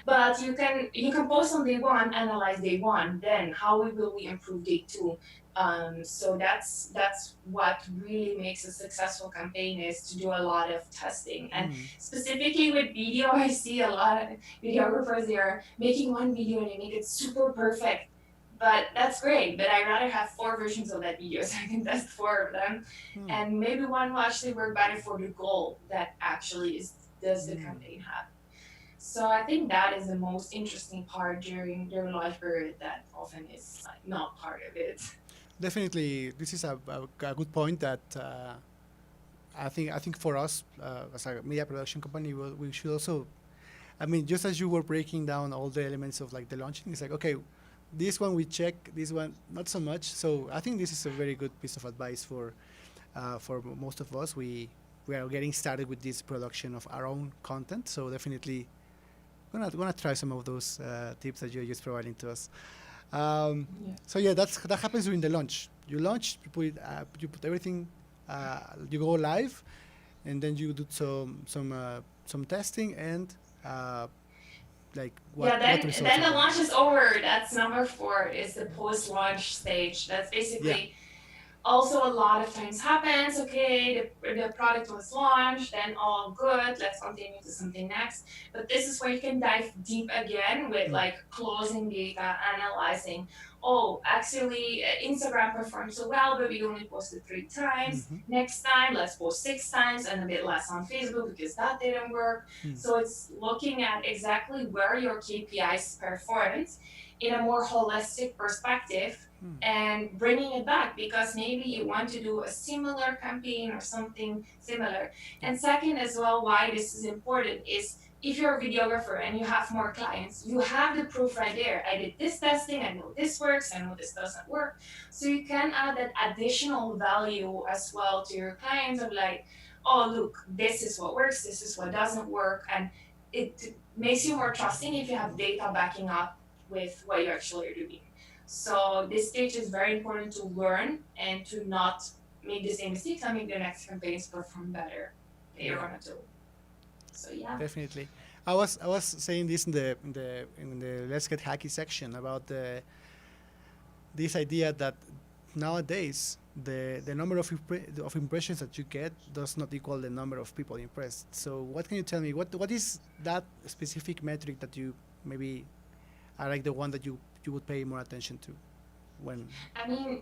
But you can post on day one, analyze day one, then how will we improve day two. So that's what really makes a successful campaign, is to do a lot of testing. And specifically with video, I see a lot of videographers, they are making one video and they make it super perfect. But that's great, but I'd rather have 4 versions of that video so I can test 4 of them. And maybe one will actually work better for the goal that actually does the campaign have. So I think that is the most interesting part during their life period that often is like not part of it. Definitely, this is a good point that I think for us as a media production company, we should also, I mean, just as you were breaking down all the elements of like the launching, it's like, okay, this one we check, this one not so much. So I think this is a very good piece of advice for most of us. We are getting started with this production of our own content. So definitely gonna try some of those tips that you're just providing to us. So yeah, that happens during the launch. You launch, you put everything, you go live, and then you do some testing and like what results. Then the launch is over. That's number 4, is the post-launch stage. That's basically also a lot of times happens. Okay, the product was launched, then all good, let's continue to something next. But this is where you can dive deep again with like closing data, analyzing. Oh, actually Instagram performed so well, but we only posted 3 times. Next time, let's post 6 times and a bit less on Facebook because that didn't work. So it's looking at exactly where your KPIs performed in a more holistic perspective and bringing it back, because maybe you want to do a similar campaign or something similar. And second as well, why this is important is, if you're a videographer and you have more clients, you have the proof right there. I did this testing, I know this works, I know this doesn't work. So you can add that additional value as well to your clients of like, oh, look, this is what works, this is what doesn't work. And it makes you more trusting if you have data backing up with what you actually are doing. So this stage is very important to learn and to not make the same mistakes and make the next campaigns perform better that you're gonna do. So yeah. Definitely. I was saying this in the Let's Get Hacky section about this idea that nowadays the number of impressions that you get does not equal the number of people impressed. So what can you tell me? What is that specific metric that you maybe are like the one that you would pay more attention to when? I mean,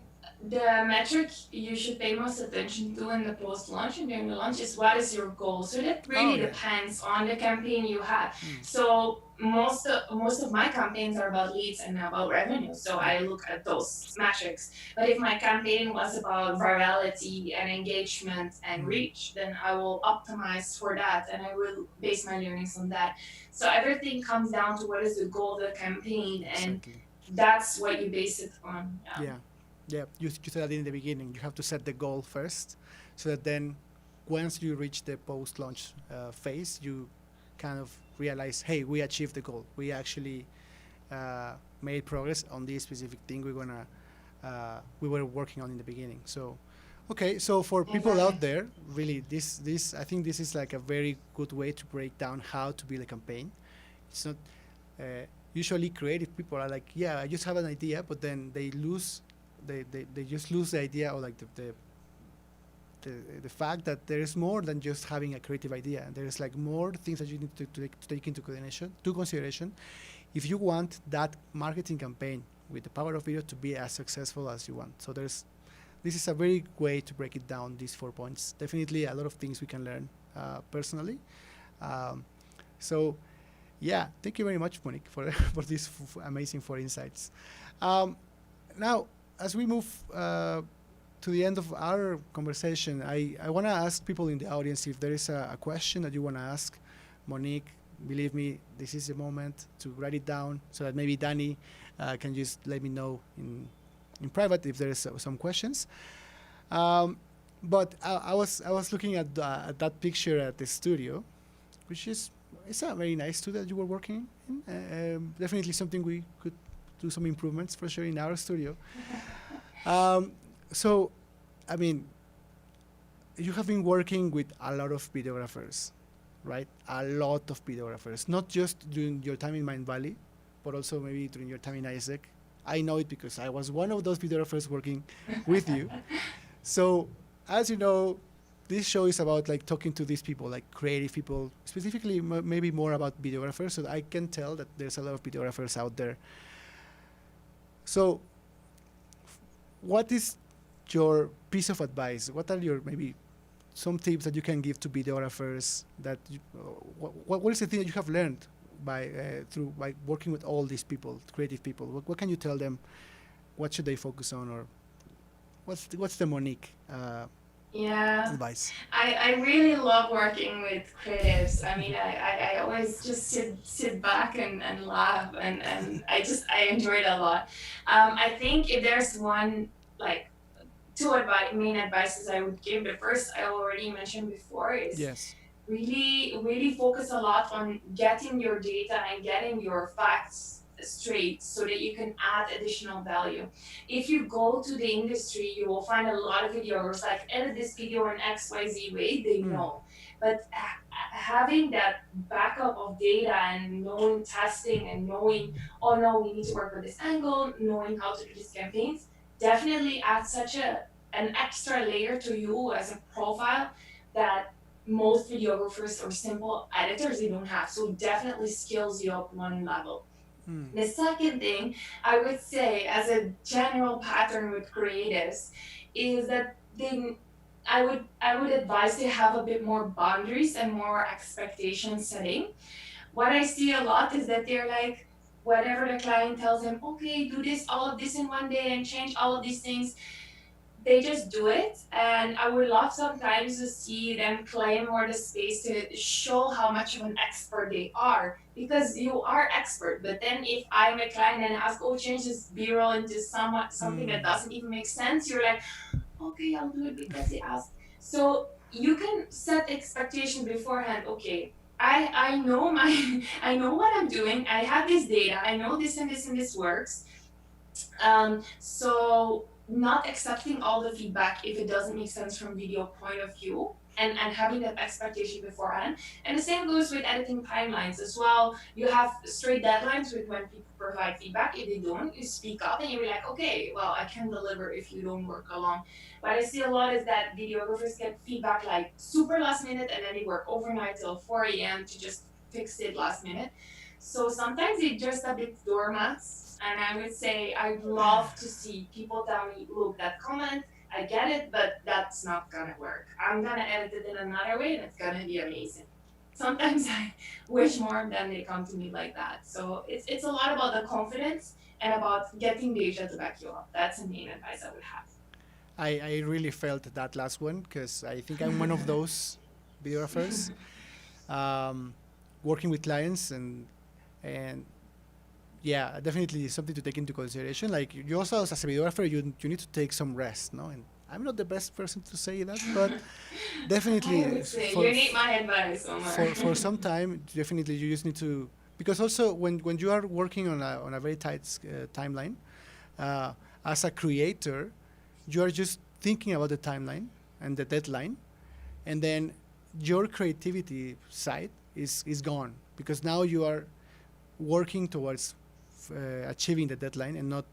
the metric you should pay most attention to in the post-launch and during the launch is, what is your goal? So that really depends on the campaign you have. So most of my campaigns are about leads and about revenue. So I look at those metrics. But if my campaign was about virality and engagement and reach, then I will optimize for that and I will base my learnings on that. So everything comes down to what is the goal of the campaign, and that's what you base it on. Yeah, you said that in the beginning. You have to set the goal first, so that then once you reach the post-launch phase, you kind of realize, hey, we achieved the goal. We actually made progress on this specific thing we were working on in the beginning. So, okay, so for people out there, really, this I think this is like a very good way to break down how to build a campaign. It's not usually creative people are like, yeah, I just have an idea, but then they just lose the idea, or like the fact that there is more than just having a creative idea. And there is like more things that you need to take into consideration if you want that marketing campaign with the power of video to be as successful as you want. So this is a very good way to break it down, these 4 points. Definitely a lot of things we can learn personally. So yeah, thank you very much, Monique, for these amazing 4 insights. Now, as we move to the end of our conversation, I want to ask people in the audience if there is a question that you want to ask Monique. Believe me, this is the moment to write it down, so that maybe Danny can just let me know in private if there is some questions. But I was looking at that picture at the studio, which is it's a very nice studio that you were working in. Definitely something we could do some improvements for sure in our studio. So, I mean, you have been working with a lot of videographers, right? A lot of videographers, not just during your time in Mindvalley, but also maybe during your time in ISEC. I know it because I was one of those videographers working with you. So, as you know, this show is about like talking to these people, like creative people, specifically maybe more about videographers. So I can tell that there's a lot of videographers out there. So, what is your piece of advice? What are your maybe some tips that you can give to videographers? That you, what is the thing that you have learned by working with all these people, creative people? What can you tell them? What should they focus on, or what's the Monique Yeah, advice? I really love working with creatives. I mean, I always just sit back and laugh, and I enjoy it a lot. I think if there's one, like, main advices I would give, the first I already mentioned before is Yes. really focus a lot on getting your data and getting your facts straight so that you can add additional value. If you go to the industry, you will find a lot of videos like edit this video in XYZ way, they know. But having that backup of data and knowing testing and knowing, oh no, we need to work with this angle, knowing how to do these campaigns, definitely adds such an extra layer to you as a profile that most videographers or simple editors they don't have. So definitely skills you up one level. The second thing I would say as a general pattern with creatives is that I would advise to have a bit more boundaries and more expectation setting. What I see a lot is that they're like, whatever the client tells them, okay, do this, all of this in one day and change all of these things, they just do it. And I would love sometimes to see them claim more the space to show how much of an expert they are, because you are expert. But then if I'm a client and ask, oh, change this b-roll into something that doesn't even make sense, you're like, okay, I'll do it because they asked. So you can set expectation beforehand. Okay, I know I know what I'm doing. I have this data. I know this and this and this works. So not accepting all the feedback if it doesn't make sense from video point of view, and having that expectation beforehand. And the same goes with editing timelines as well. You have straight deadlines with when people provide feedback. If they don't, you speak up and you're like, okay, well, I can deliver if you don't work along. What I see a lot is that videographers get feedback like super last minute, and then they work overnight till 4 a.m. to just fix it last minute. So sometimes they're just a bit doormats. And I would say I'd love to see people tell me, look, that comment, I get it, but that's not gonna work. I'm gonna edit it in another way and it's gonna be amazing. Sometimes I wish more than they come to me like that. So it's a lot about the confidence and about getting data to back you up. That's the main advice I would have. I really felt that last one because I think I'm one of those videographers working with clients and yeah, definitely something to take into consideration. Like you also as a videographer, you need to take some rest, no? And I'm not the best person to say that, but definitely I would say you need my advice, Omar. for some time, definitely you just need to, because also when you are working on a very tight timeline, as a creator, you are just thinking about the timeline and the deadline, and then your creativity side is gone because now you are working towards achieving the deadline and not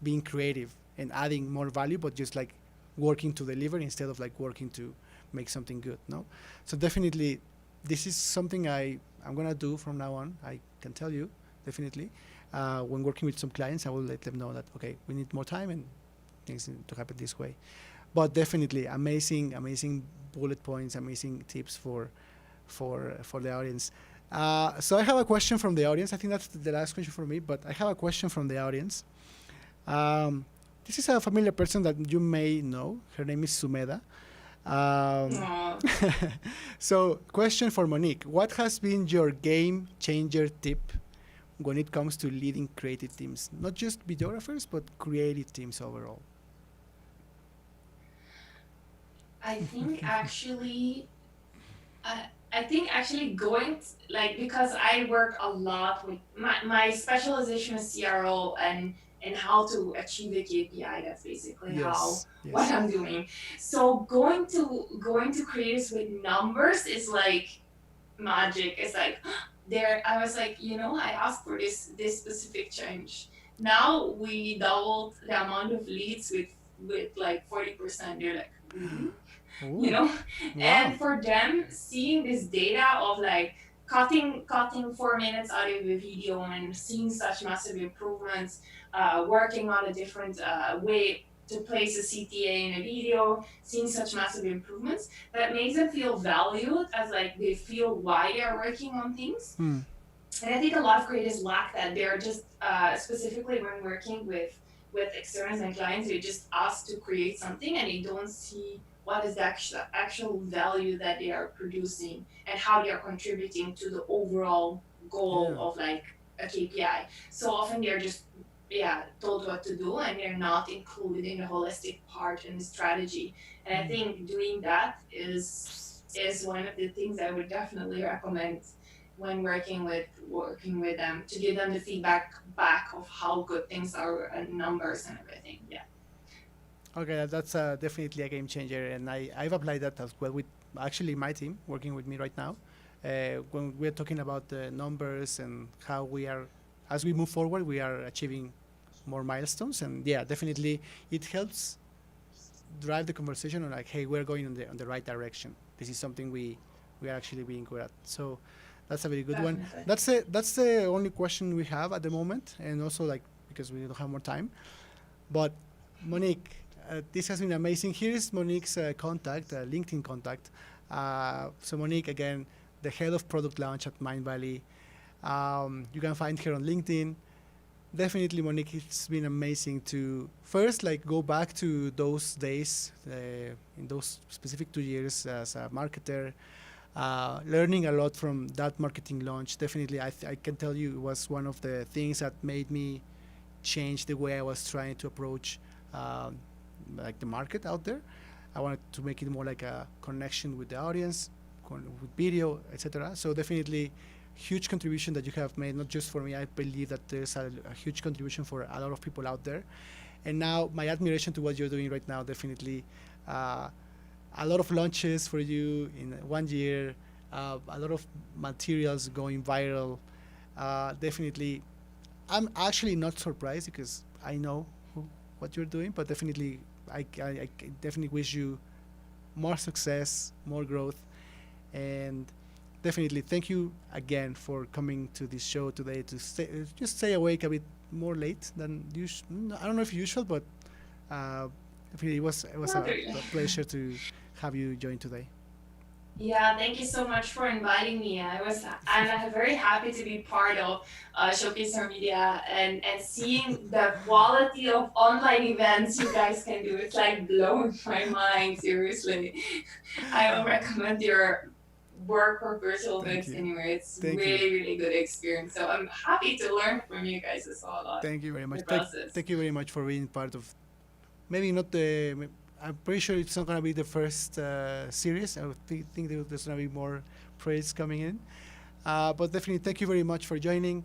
being creative and adding more value, but just like working to deliver instead of like working to make something good. No, so definitely this is something I'm gonna do from now on. I can tell you definitely when working with some clients, I will let them know that okay, we need more time and things need to happen this way. But definitely amazing bullet points, amazing tips for the audience. So I have a question from the audience. I think that's the last question for me, but I have a question from the audience. This is a familiar person that you may know. Her name is Sumeda. So, question for Monique. What has been your game changer tip when it comes to leading creative teams? Not just videographers, but creative teams overall. I think actually, I think actually like because I work a lot with my specialization is CRO and how to achieve the KPI. That's basically how Yes, what yes. I'm doing. So going to creators with numbers is like magic. It's like there. I was like, I asked for this specific change. Now we doubled the amount of leads with like 40%. They're like, really? you Ooh, know wow. and for them seeing this data of like cutting 4 minutes out of a video and seeing such massive improvements, working on a different way to place a CTA in a video, seeing such massive improvements, that makes them feel valued, as like they feel why they're working on things. Hmm. And I think a lot of creators lack that. They're just specifically when working with externals and clients, they just ask to create something and they don't see what is the actual value that they are producing and how they are contributing to the overall goal Yeah. of like a KPI. So often they're just told what to do and they're not included in the holistic part and the strategy. And I think doing that is one of the things I would definitely recommend when working with them, to give them the feedback back of how good things are and numbers and everything. Yeah. Okay, that's definitely a game changer, and I've applied that as well with actually my team working with me right now. When we're talking about the numbers and how we are, as we move forward, we are achieving more milestones, and yeah, definitely it helps drive the conversation on like, hey, we're going on the right direction. This is something we are actually being good at. So that's a very good one. Definitely. That's the only question we have at the moment, and also like because we don't have more time. But Monique, this has been amazing. Here is Monique's contact, LinkedIn contact. So Monique, again, the head of product launch at Mindvalley. You can find her on LinkedIn. Definitely, Monique, it's been amazing to first like go back to those days in those specific 2 years as a marketer, learning a lot from that marketing launch. Definitely, I can tell you it was one of the things that made me change the way I was trying to approach um, like the market out there. I wanted to make it more like a connection with the audience, with video, etc. So definitely, huge contribution that you have made, not just for me. I believe that there's a huge contribution for a lot of people out there. And now my admiration to what you're doing right now, definitely. Uh, a lot of launches for you in 1 year, a lot of materials going viral. Definitely, I'm actually not surprised because I know what you're doing, but definitely, I definitely wish you more success, more growth, and definitely thank you again for coming to this show today to just stay awake a bit more late than usual. I don't know if usual, but definitely it was Not a really. pleasure to have you join today. Yeah, thank you so much for inviting me. I'm very happy to be part of Showcase Our Media and seeing the quality of online events you guys can do. It's like blowing my mind, seriously. I will recommend your work for virtual Thank events you. anyway. It's Thank you. really, really good experience. So I'm happy to learn from you guys as well about Thank you very much. the process. Thank you very much for being part of. Maybe not the. I'm pretty sure it's not gonna be the first series. I would think there's gonna be more praise coming in. But definitely, thank you very much for joining.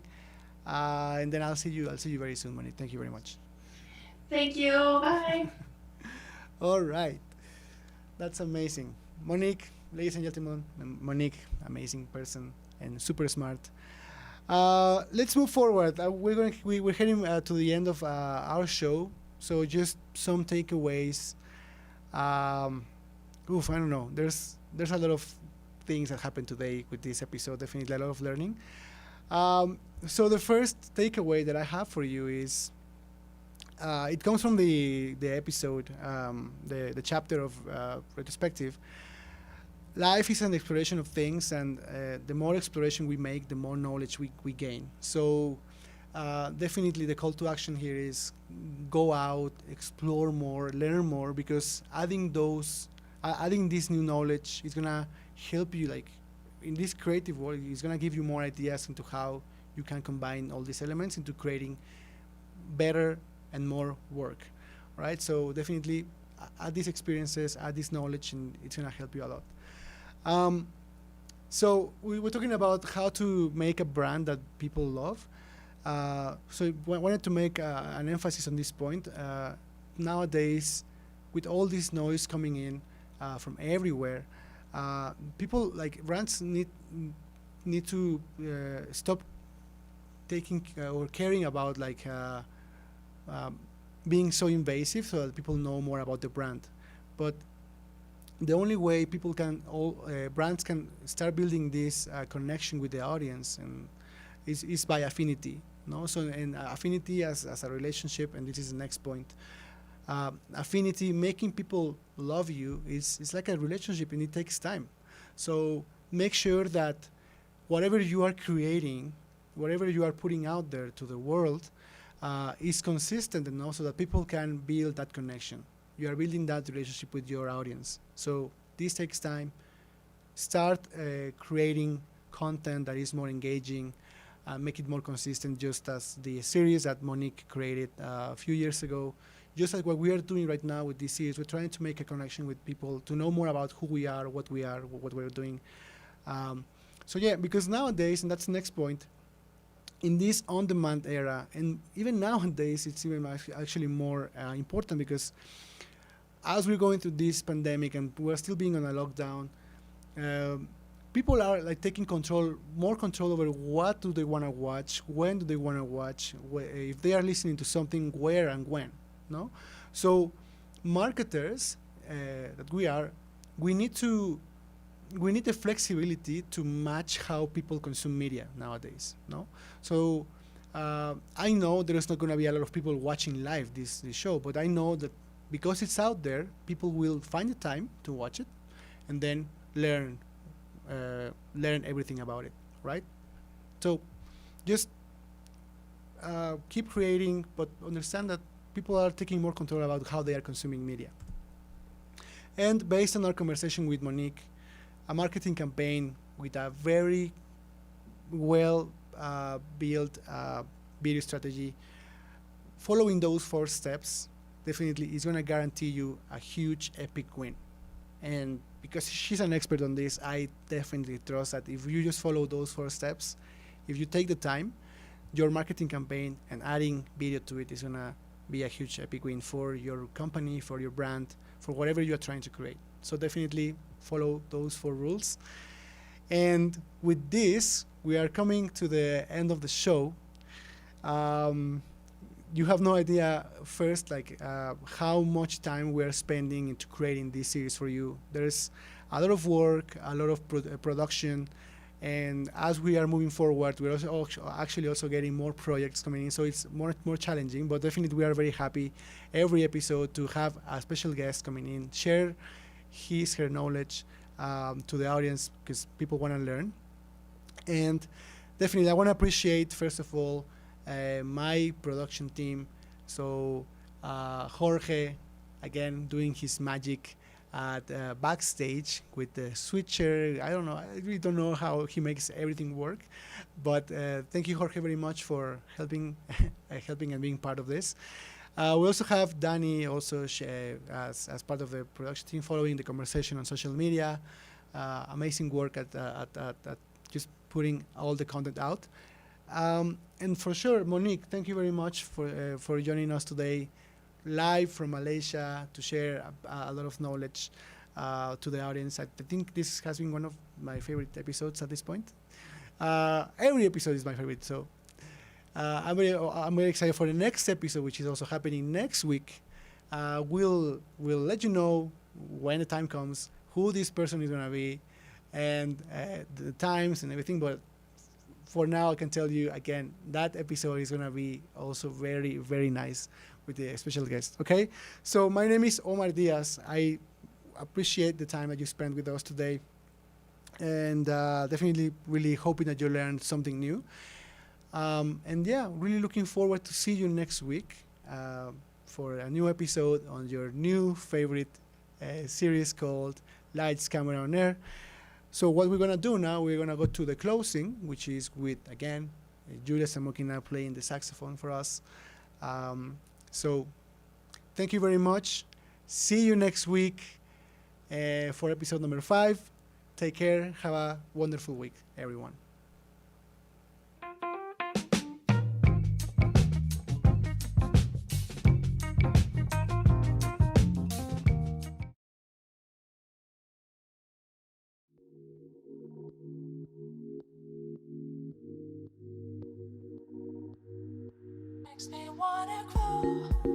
And then I'll see you. I'll see you very soon, Monique. Thank you very much. Thank you. Bye. All right, that's amazing, Monique. Ladies and gentlemen, Monique, amazing person and super smart. Let's move forward. We're heading to the end of our show. So just some takeaways. Um, I don't know. There's a lot of things that happened today with this episode. Definitely a lot of learning. So the first takeaway that I have for you is it comes from the episode, the chapter of retrospective. Life is an exploration of things, and the more exploration we make, the more knowledge we gain. So definitely the call to action here is go out, explore more, learn more, because adding this new knowledge is gonna help you like in this creative world. It's gonna give you more ideas into how you can combine all these elements into creating better and more work, right? So definitely add these experiences, add this knowledge, and it's gonna help you a lot. So we were talking about how to make a brand that people love. So I wanted to make an emphasis on this point. Nowadays, with all this noise coming in from everywhere, people like brands need to stop taking or caring about like being so invasive, so that people know more about the brand. But the only way people can, brands can start building this connection with the audience, and is by affinity. No, so and affinity as a relationship, and this is the next point. Affinity, making people love you, is like a relationship, and it takes time. So make sure that whatever you are creating, whatever you are putting out there to the world, is consistent, and also that people can build that connection. You are building that relationship with your audience. So this takes time. Start creating content that is more engaging, make it more consistent, just as the series that Monique created a few years ago. Just like what we are doing right now with this series, we're trying to make a connection with people to know more about who we are, what we're doing. So yeah, because nowadays, and that's the next point, in this on-demand era, and even nowadays, it's even actually more important, because as we're going through this pandemic and we're still being on a lockdown, people are like taking more control over what do they want to watch, when do they want to watch, if they are listening to something, where and when. No, so marketers that we need the flexibility to match how people consume media nowadays. No, so I know there is not going to be a lot of people watching live this show, but I know that because it's out there, people will find the time to watch it, and then learn everything about it, right? So just keep creating, but understand that people are taking more control about how they are consuming media. And based on our conversation with Monique, a marketing campaign with a very well built video strategy, following those 4 steps definitely is going to guarantee you a huge epic win. And because she's an expert on this, I definitely trust that if you just follow those 4 steps, if you take the time, your marketing campaign and adding video to it is going to be a huge epic win for your company, for your brand, for whatever you are trying to create. So definitely follow those 4 rules. And with this, we are coming to the end of the show. You have no idea first like how much time we are spending into creating this series for you. There's a lot of work, a lot of production, and as we are moving forward, we're also getting more projects coming in, so it's more challenging, but definitely we are very happy every episode to have a special guest coming in, share her knowledge to the audience, because people want to learn. And definitely I want to appreciate, first of all, my production team. So Jorge, again, doing his magic at backstage with the switcher. I really don't know how he makes everything work, but thank you, Jorge, very much for helping and being part of this. We also have Danny also as part of the production team, following the conversation on social media. Amazing work at just putting all the content out. And for sure, Monique, thank you very much for joining us today, live from Malaysia, to share a lot of knowledge to the audience. I think this has been one of my favorite episodes at this point. Every episode is my favorite, so I'm very excited for the next episode, which is also happening next week. We'll let you know when the time comes, who this person is going to be, and the times and everything. But for now, I can tell you again, that episode is going to be also very, very nice with the special guest. Okay, so my name is Omar Diaz. I appreciate the time that you spent with us today, and definitely really hoping that you learned something new. And yeah, really looking forward to see you next week for a new episode on your new favorite series called Lights, Camera, on Air. So what we're going to do now, we're going to go to the closing, which is with, again, Julia Samokina playing the saxophone for us. So thank you very much. See you next week for episode number 5. Take care. Have a wonderful week, everyone. Makes me wanna grow.